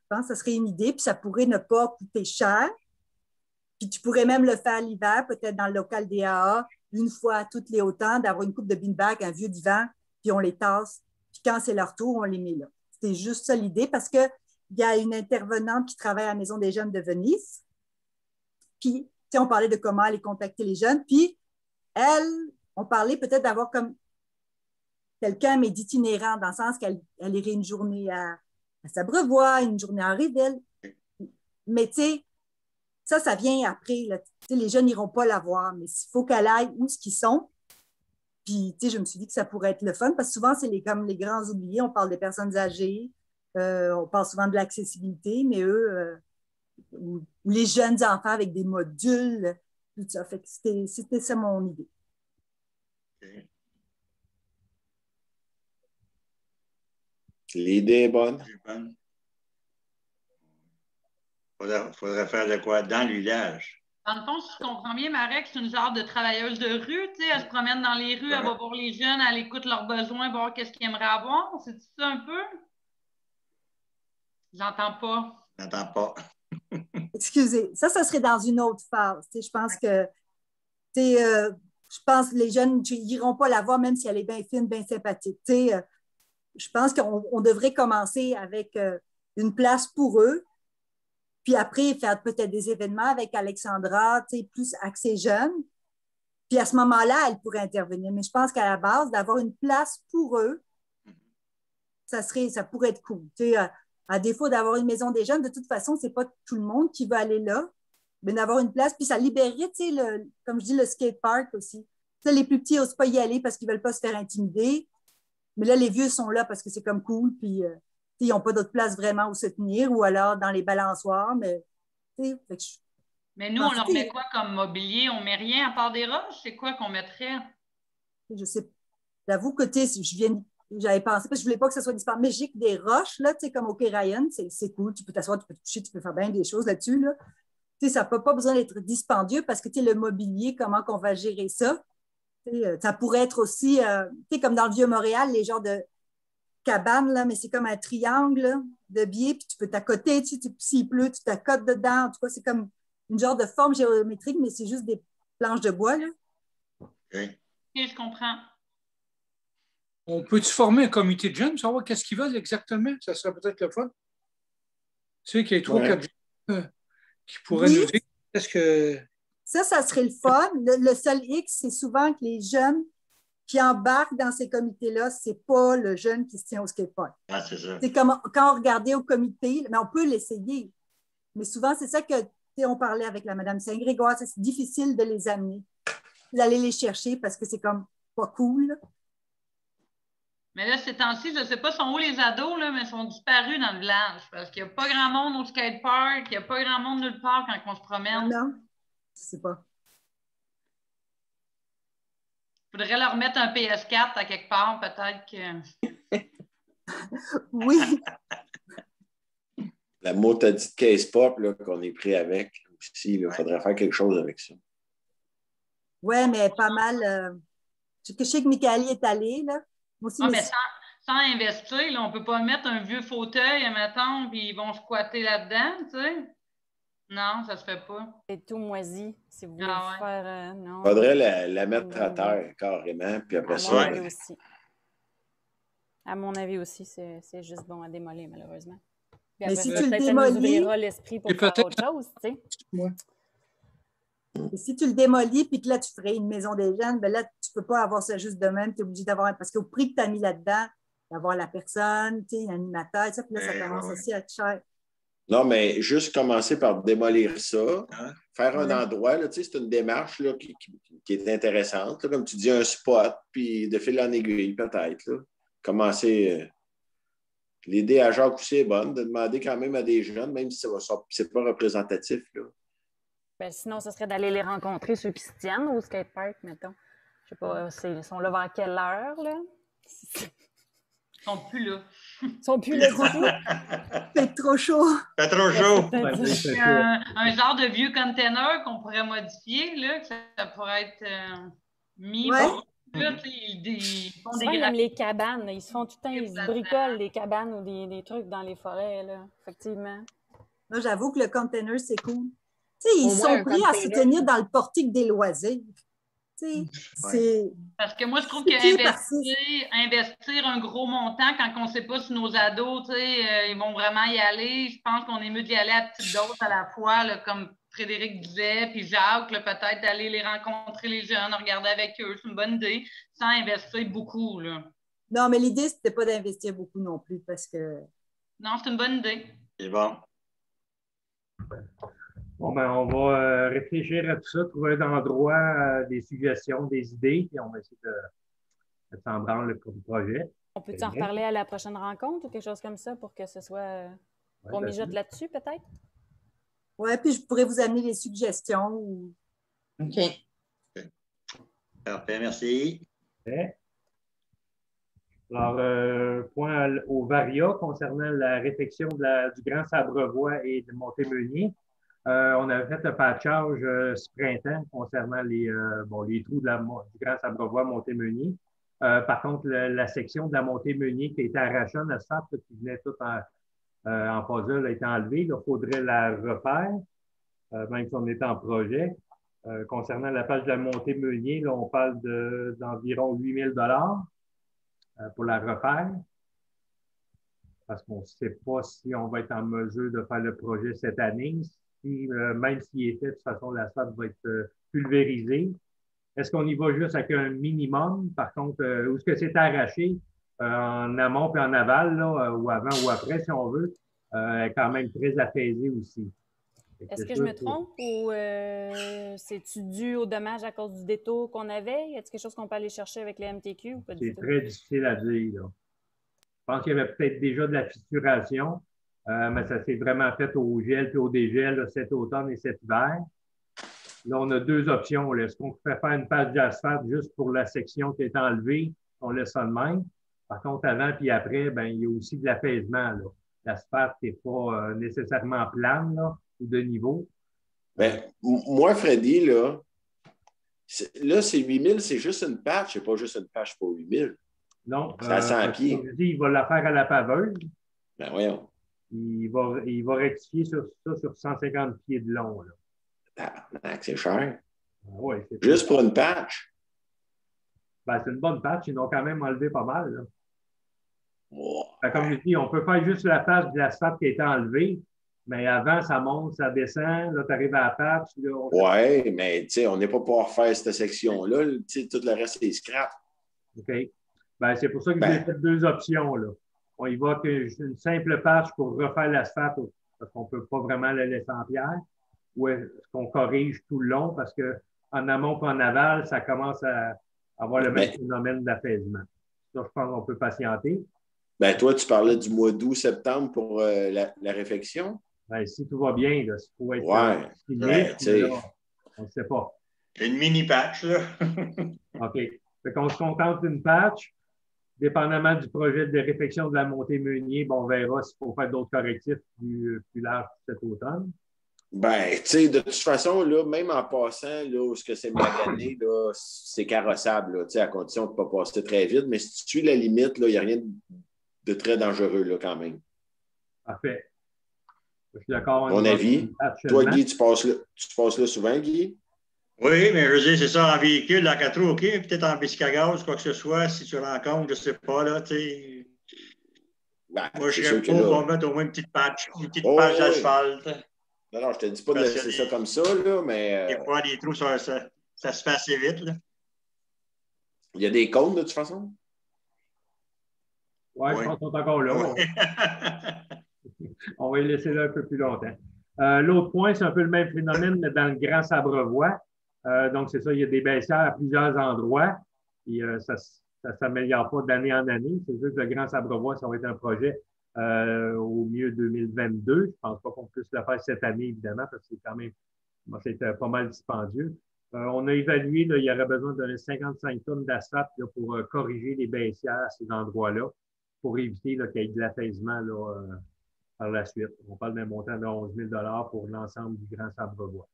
pense que ça serait une idée, puis ça pourrait ne pas coûter cher. Puis tu pourrais même le faire l'hiver, peut-être dans le local DAA, une fois toutes les autant, d'avoir une coupe de beanbag, un vieux divan, puis on les tasse. Puis quand c'est leur tour, on les met là. C'était juste ça l'idée parce qu'il y a une intervenante qui travaille à la Maison des jeunes de Venise. Puis, on parlait de comment aller contacter les jeunes. Puis, on parlait peut-être d'avoir comme quelqu'un, mais d'itinérant, dans le sens qu'elle irait une journée à Sabrevois, une journée à Henrieville. Mais tu sais, ça vient après. Là. Les jeunes n'iront pas la voir, mais il faut qu'elle aille où ils sont. Puis, je me suis dit que ça pourrait être le fun, parce que souvent, c'est comme les grands oubliés. On parle des personnes âgées, on parle souvent de l'accessibilité, mais eux, ou les jeunes enfants avec des modules, tout ça. Fait que c'était ça mon idée. Okay. L'idée est bonne. Faudrait faire de quoi dans le village. Dans le fond, si je comprends bien, Marek, c'est une genre de travailleuse de rue, tu sais, elle se promène dans les rues, elle va voir les jeunes, elle écoute leurs besoins, voir qu'est-ce qu'ils aimeraient avoir. C'est ça un peu? J'entends pas. J'entends pas. Excusez, ça serait dans une autre phase. Je pense que les jeunes n'iront pas la voir, même si elle est bien fine, bien sympathique. Je pense qu'on devrait commencer avec une place pour eux, puis après faire peut-être des événements avec Alexandra, plus axés jeunes. Puis à ce moment-là, elle pourrait intervenir. Mais je pense qu'à la base, d'avoir une place pour eux, ça pourrait être cool. À défaut d'avoir une maison des jeunes, de toute façon, ce n'est pas tout le monde qui veut aller là, mais d'avoir une place, puis ça libérerait, comme je dis, le skatepark aussi. Les plus petits n'osent pas y aller parce qu'ils ne veulent pas se faire intimider, mais là, les vieux sont là parce que c'est comme cool, puis ils n'ont pas d'autre place vraiment où se tenir, ou alors dans les balançoires, mais... Mais nous, on leur met quoi comme mobilier? On ne met rien à part des roches? C'est quoi qu'on mettrait? Je sais. J'avoue que, j'avais pensé, parce que je ne voulais pas que ce soit dispendieux, mais j'ai que des roches, là, comme au Ryan, c'est cool, tu peux t'asseoir, tu peux te coucher, tu peux faire bien des choses là-dessus, là. Ça n'a pas besoin d'être dispendieux parce que, le mobilier, comment qu'on va gérer ça? Ça pourrait être aussi, comme dans le Vieux-Montréal, les genres de cabanes, là, mais c'est comme un triangle là, de biais, puis tu peux t'accoter, s'il pleut, tu t'accotes dedans. En tout cas, c'est comme une genre de forme géométrique, mais c'est juste des planches de bois, là. OK, je comprends. On peut-tu former un comité de jeunes, savoir qu'est-ce qu'ils veulent exactement? Ça serait peut-être le fun. Tu sais qu'il y a 3-4 jeunes qui pourraient nous dire qu'est-ce que... Ça serait le fun. Le seul X, c'est souvent que les jeunes qui embarquent dans ces comités-là, ce n'est pas le jeune qui se tient au skatepark. Ah, c'est ça. C'est comme quand on regardait au comité, mais on peut l'essayer. Mais souvent, c'est ça que on parlait avec la Madame Saint-Grégoire, c'est difficile de les amener, d'aller les chercher parce que c'est comme pas cool. Mais là, ces temps-ci, je ne sais pas sont où les ados, là, mais ils sont disparus dans le village parce qu'il n'y a pas grand monde au skatepark, il n'y a pas grand monde nulle part quand on se promène. Non, je ne sais pas. Il faudrait leur mettre un PS4 à quelque part, peut-être que... Oui. La mot t'a dit de case pop qu'on est pris avec aussi. Il faudrait faire quelque chose avec ça. Oui, mais pas mal. Je sais que Michaeli est allé, là. Moi aussi, mais sans investir, là, on ne peut pas mettre un vieux fauteuil, admettons, puis ils vont squatter là-dedans, tu sais. Non, ça se fait pas. C'est tout moisi, si vous voulez faire... non. Il faudrait la mettre à terre, carrément, puis après ça... À mon avis aussi. À mon avis aussi, c'est juste bon à démolir, malheureusement. Puis mais après, si tu le démolis... ça nous ouvrira l'esprit pour faire autre chose, tu sais. Ouais. Et si tu le démolis, puis que là, tu ferais une maison des jeunes, ben là, tu ne peux pas avoir ça juste de même. Tu es obligé d'avoir... Parce qu'au prix que tu as mis là-dedans, d'avoir la personne, tu sais, l'animateur, ça, puis là, ça commence aussi à être cher. Non, mais juste commencer par démolir ça, faire un endroit, là, tu sais, c'est une démarche là, qui est intéressante. Là, comme tu dis, un spot, puis de fil en aiguille, peut-être. Là. Commencer... L'idée à Jacques aussi est bonne, de demander quand même à des jeunes, même si ce n'est pas représentatif. Là. Ben, sinon, ce serait d'aller les rencontrer, ceux qui se tiennent au skatepark, mettons. Je sais pas, ils sont là vers quelle heure, là? Ils sont plus là. Ils sont plus là du tout. C'est trop chaud. C'est trop chaud. Un genre de vieux container qu'on pourrait modifier, là, que ça pourrait être mis. Ouais. Là, ils font souvent, ils aiment les cabanes. Ils se font tout le temps, ils se bricolent des cabanes ou des trucs dans les forêts, là. Effectivement. Moi, j'avoue que le container, c'est cool. Ils sont pris à se tenir dans le portique des loisirs. C'est... Parce que moi, je trouve qu'investir un gros montant quand on ne sait pas si nos ados, ils vont vraiment y aller, je pense qu'on est mieux d'y aller à petite dose à la fois, là, comme Frédéric disait, puis Jacques, peut-être d'aller les rencontrer, les jeunes, regarder avec eux, c'est une bonne idée, sans investir beaucoup. Là. Non, mais l'idée, c'était pas d'investir beaucoup non plus, parce que... Non, c'est une bonne idée. C'est bon. Bon, ben, on va réfléchir à tout ça, trouver un endroit, des suggestions, des idées, puis on va essayer de s'en branler le projet. On peut en reparler à la prochaine rencontre ou quelque chose comme ça pour que ce soit... qu'on mijote là-dessus, peut-être? Oui, puis je pourrais vous amener les suggestions. OK. Parfait, merci. Okay. Alors, point au Varia concernant la réfection du Grand Sabrevois et de Montémeunier. On avait fait un patchage ce printemps concernant les trous du Grand Sabrevois Montémeunier. Par contre, la section de la Montémeunier qui a été arrachée en asphalte, qui venait tout en puzzle, a été enlevée. Il faudrait la refaire, même si on est en projet. Concernant la page de la Montémeunier, là, on parle d'environ 8 000 pour la refaire. Parce qu'on ne sait pas si on va être en mesure de faire le projet cette année. Même s'il est fait, de toute façon, l'asphalte va être pulvérisée. Est-ce qu'on y va juste avec un minimum? Par contre, où est-ce que c'est arraché en amont et en aval, là, ou avant ou après, si on veut, est quand même très apaisé aussi. Est-ce que je me trompe ou c'est-tu dû au dommage à cause du détour qu'on avait? Y a-t-il quelque chose qu'on peut aller chercher avec les MTQ ou pas du tout? C'est très difficile à dire, là. Je pense qu'il y avait peut-être déjà de la fissuration, mais ça s'est vraiment fait au gel puis au dégel là, cet automne et cet hiver. Là, on a deux options. Est-ce qu'on fait faire une page d'asphalte juste pour la section qui est enlevée? On laisse ça de même. Par contre, avant puis après, ben, il y a aussi de l'apaisement. L'asphalte n'est pas nécessairement plane là, ou de niveau. Ben, moi, Freddy, là c'est 8 000, c'est juste une patch. C'est pas juste une patch pour 8 000. Non. C'est à 100 pieds. Je dis, il va la faire à la paveuse. Ben voyons. Il va rectifier sur 150 pieds de long. C'est cher. Ouais, juste pour une patch. Ben, c'est une bonne patch. Ils l'ont quand même enlevé pas mal. Là. Oh, comme je dis, on peut faire juste la patch de l'asphalte qui a été enlevée, mais avant, ça monte, ça descend. Là, tu arrives à la patch. Oui, mais on n'est pas pour refaire cette section-là. Tout le reste, c'est scrap. OK. Ben, c'est pour ça que j'ai fait deux options. Là. On y va qu'une simple patch pour refaire l'asphalte, parce qu'on ne peut pas vraiment le laisser en pierre, ou est-ce qu'on corrige tout le long, parce qu'en amont et en aval, ça commence à avoir le même phénomène d'apaisement. Ça, je pense qu'on peut patienter. Ben, toi, tu parlais du mois d'août, septembre pour la réfection? Ben, si tout va bien, il faut être signé, on ne sait pas. Une mini patch, là. OK. Fait qu'on se contente d'une patch. Dépendamment du projet de réfection de la Montémeunier, on verra s'il faut faire d'autres correctifs plus larges cet automne. Ben, tu sais, de toute façon, là, même en passant, là, où c'est magané, là, c'est carrossable, là, à condition de ne pas passer très vite. Mais si tu suis la limite, il n'y a rien de très dangereux, là, quand même. Parfait. Je suis d'accord. Mon avis. Toi, Guy, tu passes là souvent, Guy? Oui, mais je veux dire, c'est ça, en véhicule, en 4 roues, OK, peut-être en bicycle à gaz, quoi que ce soit, si tu rencontres, je ne sais pas, là, tu sais. Ben, moi, je serais pour mettre au moins une petite patch d'asphalte. Non, je ne te dis pas de laisser ça comme ça, là, mais... Des fois, les trous, ça se fait assez vite, là. Il y a des cônes, de toute façon? Oui, je pense qu'on est encore là. On va y laisser là un peu plus longtemps. L'autre point, c'est un peu le même phénomène, mais dans le Grand Sabrevois. Donc, c'est ça, il y a des baissières à plusieurs endroits. Et ça ne s'améliore pas d'année en année. C'est sûr que le Grand Sabrevois, ça va être un projet au mieux 2022. Je ne pense pas qu'on puisse le faire cette année, évidemment, parce que c'est quand même pas mal dispendieux. On a évalué, là, il y aurait besoin de 55 tonnes d'asphalte pour corriger les baissières à ces endroits-là, pour éviter qu'il y ait de l'apaisement par la suite. On parle d'un montant de 11 000 pour l'ensemble du Grand Sabrevois.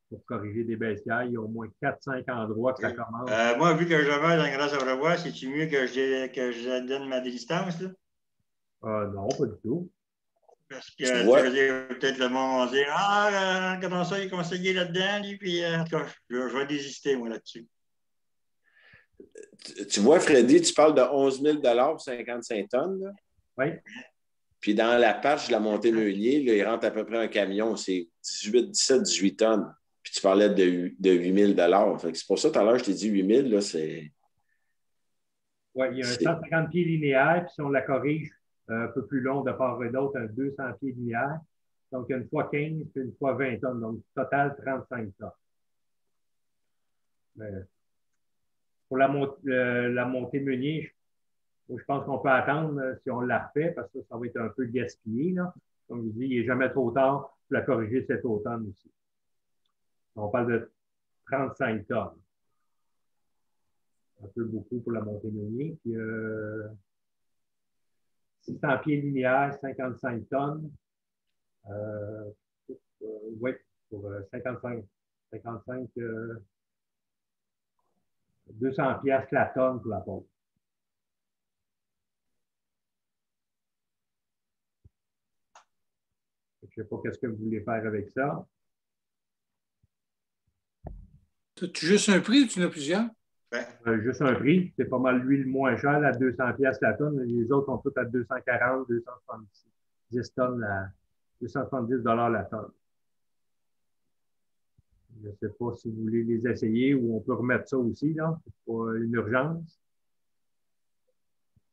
Pour corriger des baissières, il y a au moins 4-5 endroits que ça commence. Moi, vu que je vais dans le Grand Sabrevois, c'est-tu mieux que je donne ma distance, là? Non, pas du tout. Parce que, tu veux dire, peut-être le monde va dire, ah, comment ça, il est conseillé là-dedans, lui, puis en tout cas, je vais désister, moi, là-dessus. Tu vois, Freddy, tu parles de 11 000 pour 55 tonnes. Là. Oui. Puis dans la patch de la montée Meunier, là, il rentre à peu près un camion, c'est 17-18 tonnes. Puis tu parlais de 8 000 C'est pour ça, tout à l'heure, je t'ai dit 8 000 là, c'est... Oui, il y a un 150 pieds linéaire, puis si on la corrige un peu plus long de part et d'autre, un 200 pieds linéaire. Donc, il y a une fois 15 puis une fois 20 tonnes. Donc, total, 35 tonnes. Mais pour la montée Meunier, je pense qu'on peut attendre si on la refait, parce que ça va être un peu gaspillé. Là. Comme je dis, il n'est jamais trop tard pour la corriger cet automne aussi. On parle de 35 tonnes. Un peu beaucoup pour la montée Meunier. Puis, 600 pieds linéaires, 55 tonnes. Oui, pour 55, 200 piastres la tonne pour la pompe. Je ne sais pas qu'est-ce que vous voulez faire avec ça. As-tu juste un prix ou tu en as plusieurs? Juste un prix. C'est pas mal lui le moins cher, à 200 piastres la tonne. Les autres sont tous à 240, 270 tonnes, 270 la tonne. Je ne sais pas si vous voulez les essayer ou on peut remettre ça aussi, là. C'est pas une urgence.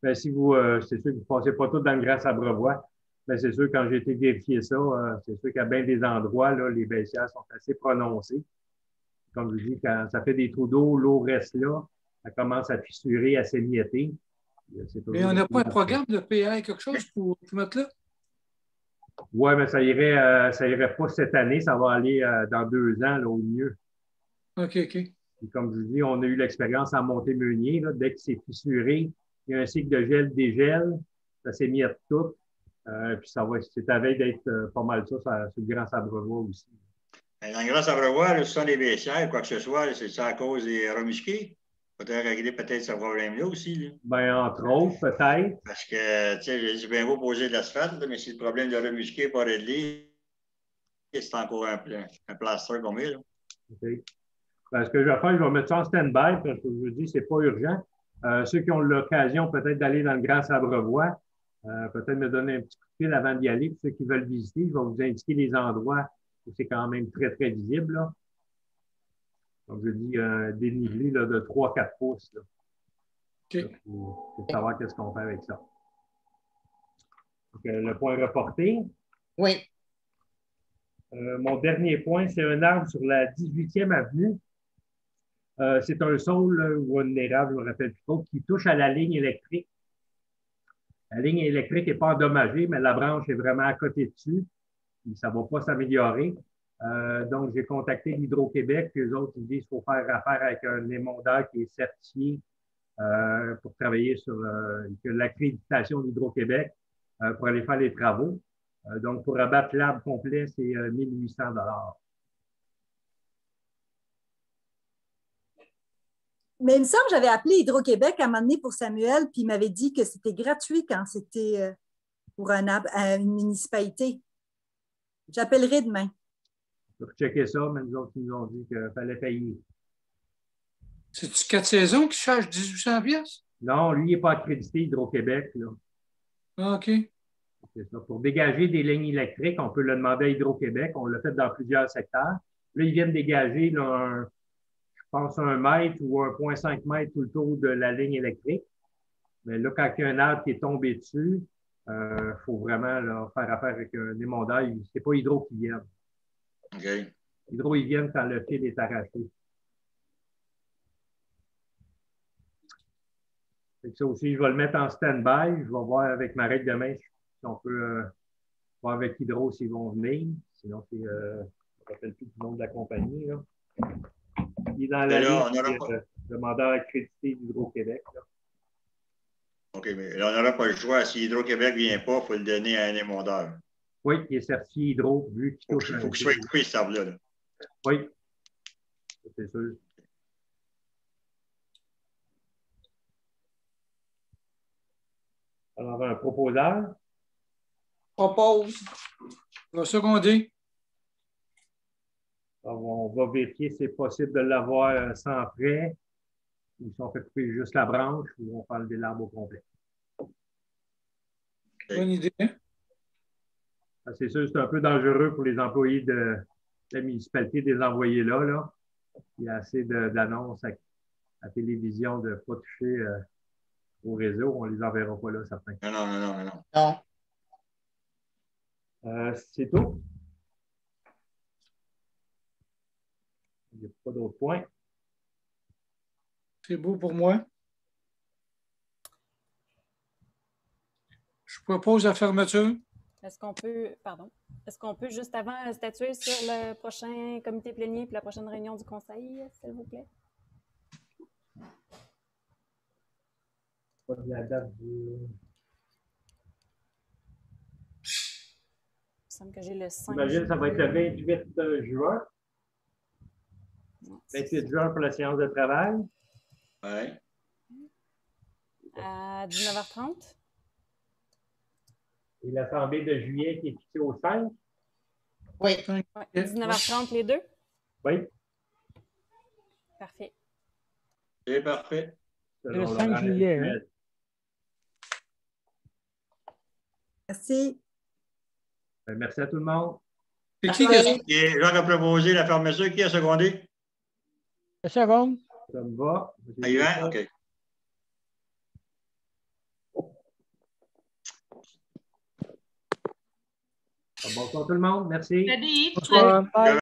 Mais si vous, c'est sûr que vous ne passez pas tout dans le Grand Sabrevois, mais c'est sûr, quand j'ai été vérifier ça, c'est sûr qu'à bien des endroits, là, les baissières sont assez prononcées. Comme je dis, quand ça fait des trous d'eau, l'eau reste là, ça commence à fissurer, à s'émietter. Mais on n'a pas un programme de PA quelque chose pour mettre là? Oui, mais ça irait pas cette année, ça va aller dans 2 ans, là, au mieux. OK. Et comme je vous dis, on a eu l'expérience en montée Meunier. Là, dès que c'est fissuré, il y a un cycle de gel-dégel, ça s'émiette tout. Puis ça va, c'est à veille d'être pas mal ça sur le Grand Sabrevois aussi. Dans le Grand Sabrevois, ce sont des baissières, quoi que ce soit, c'est ça à cause des remusqués. Il faudrait régler peut-être ce problème-là aussi. Là. Bien, entre autres, peut-être. Parce que, tu sais, c'est bien beau poser de l'asphalte, mais si le problème de remusqué n'est pas réglé, c'est encore un plaster qu'on met. Là. OK. Ben, ce que je vais faire, je vais mettre ça en stand-by, parce que je vous dis, ce n'est pas urgent. Ceux qui ont l'occasion peut-être d'aller dans le Grand Sabrevois, peut-être me donner un petit coup de fil avant d'y aller. Pour ceux qui veulent visiter, je vais vous indiquer les endroits où c'est quand même très, très visible. Là. Donc, je dis un dénivelé là, de 3-4 pouces. Là. OK. Pour savoir qu'est-ce qu'on fait avec ça. Donc, le point reporté. Oui. Mon dernier point, c'est un arbre sur la 18e avenue. C'est un saule ou un érable, je ne me rappelle plus trop, qui touche à la ligne électrique. La ligne électrique n'est pas endommagée, mais la branche est vraiment à côté dessus. Et ça ne va pas s'améliorer. Donc, j'ai contacté l'Hydro-Québec. Eux autres, ils disent qu'il faut faire affaire avec un émondeur qui est certifié pour travailler sur l'accréditation d'Hydro-Québec pour aller faire les travaux. Donc, pour abattre l'arbre complet, c'est 1 800 $. Mais il me semble que j'avais appelé Hydro-Québec à un moment donné pour Samuel, puis il m'avait dit que c'était gratuit quand c'était pour une municipalité. J'appellerai demain. Pour checker ça, mais nous autres, ils nous ont dit qu'il fallait payer. C'est-tu 4 saisons qui chargent 1800 $? Non, lui, il n'est pas accrédité Hydro-Québec. Ah, OK. C'est ça. Pour dégager des lignes électriques, on peut le demander à Hydro-Québec. On l'a fait dans plusieurs secteurs. Là, ils viennent dégager je pense 1 mètre ou 1,5 mètre tout le tour de la ligne électrique. Mais là, quand il y a un arbre qui est tombé dessus, il faut vraiment là, faire affaire avec un émondeur. Ce n'est pas Hydro qui vient. Okay. Hydro, ils viennent quand le fil est arraché. Ça aussi, je vais le mettre en stand-by. Je vais voir avec ma règle demain si on peut voir avec Hydro s'ils vont venir. Sinon, je ne me rappelle plus du nom de la compagnie. Là. Il est dans la liste demandeur accrédité d'Hydro-Québec. OK, mais là, on n'aura pas le choix. Si Hydro-Québec ne vient pas, il faut le donner à un émondeur. Oui, il est certifié Hydro, vu qu'il touche. Il faut qu'il soit équipé, cet arbre-là. Oui, c'est sûr. Alors, un proposeur. Propose. On va seconder. On va vérifier si c'est possible de l'avoir sans frais, ou si on fait couper juste la branche, ou on fait enlever l'arbre au complet. Bonne idée. C'est sûr, c'est un peu dangereux pour les employés de la municipalité de les envoyer là, là. Il y a assez d'annonces à la télévision de ne pas toucher au réseau. On ne les enverra pas là, certains. Non. C'est tout. Il n'y a pas d'autres points. C'est beau pour moi. Je propose la fermeture. Est-ce qu'on peut juste avant statuer sur le prochain comité plénier et la prochaine réunion du conseil, s'il vous plaît? Pas de la date du... Il me semble que j'ai le 5 J'imagine que ça va être le 28 juin. Non, 28 juin pour la séance de travail. Oui. À 19h30. Et l'Assemblée de juillet qui est fixée au 5. Oui. Ouais, 19h30 les deux? Oui. Parfait. C'est parfait. Le 5 juillet. Hein? Merci. Merci à tout le monde. C'est qui Jacques a proposé la fermeture. Qui a secondé? La seconde. Ça me va. Yvan? OK. Bonsoir tout le monde. Merci. Salut. Bonsoir.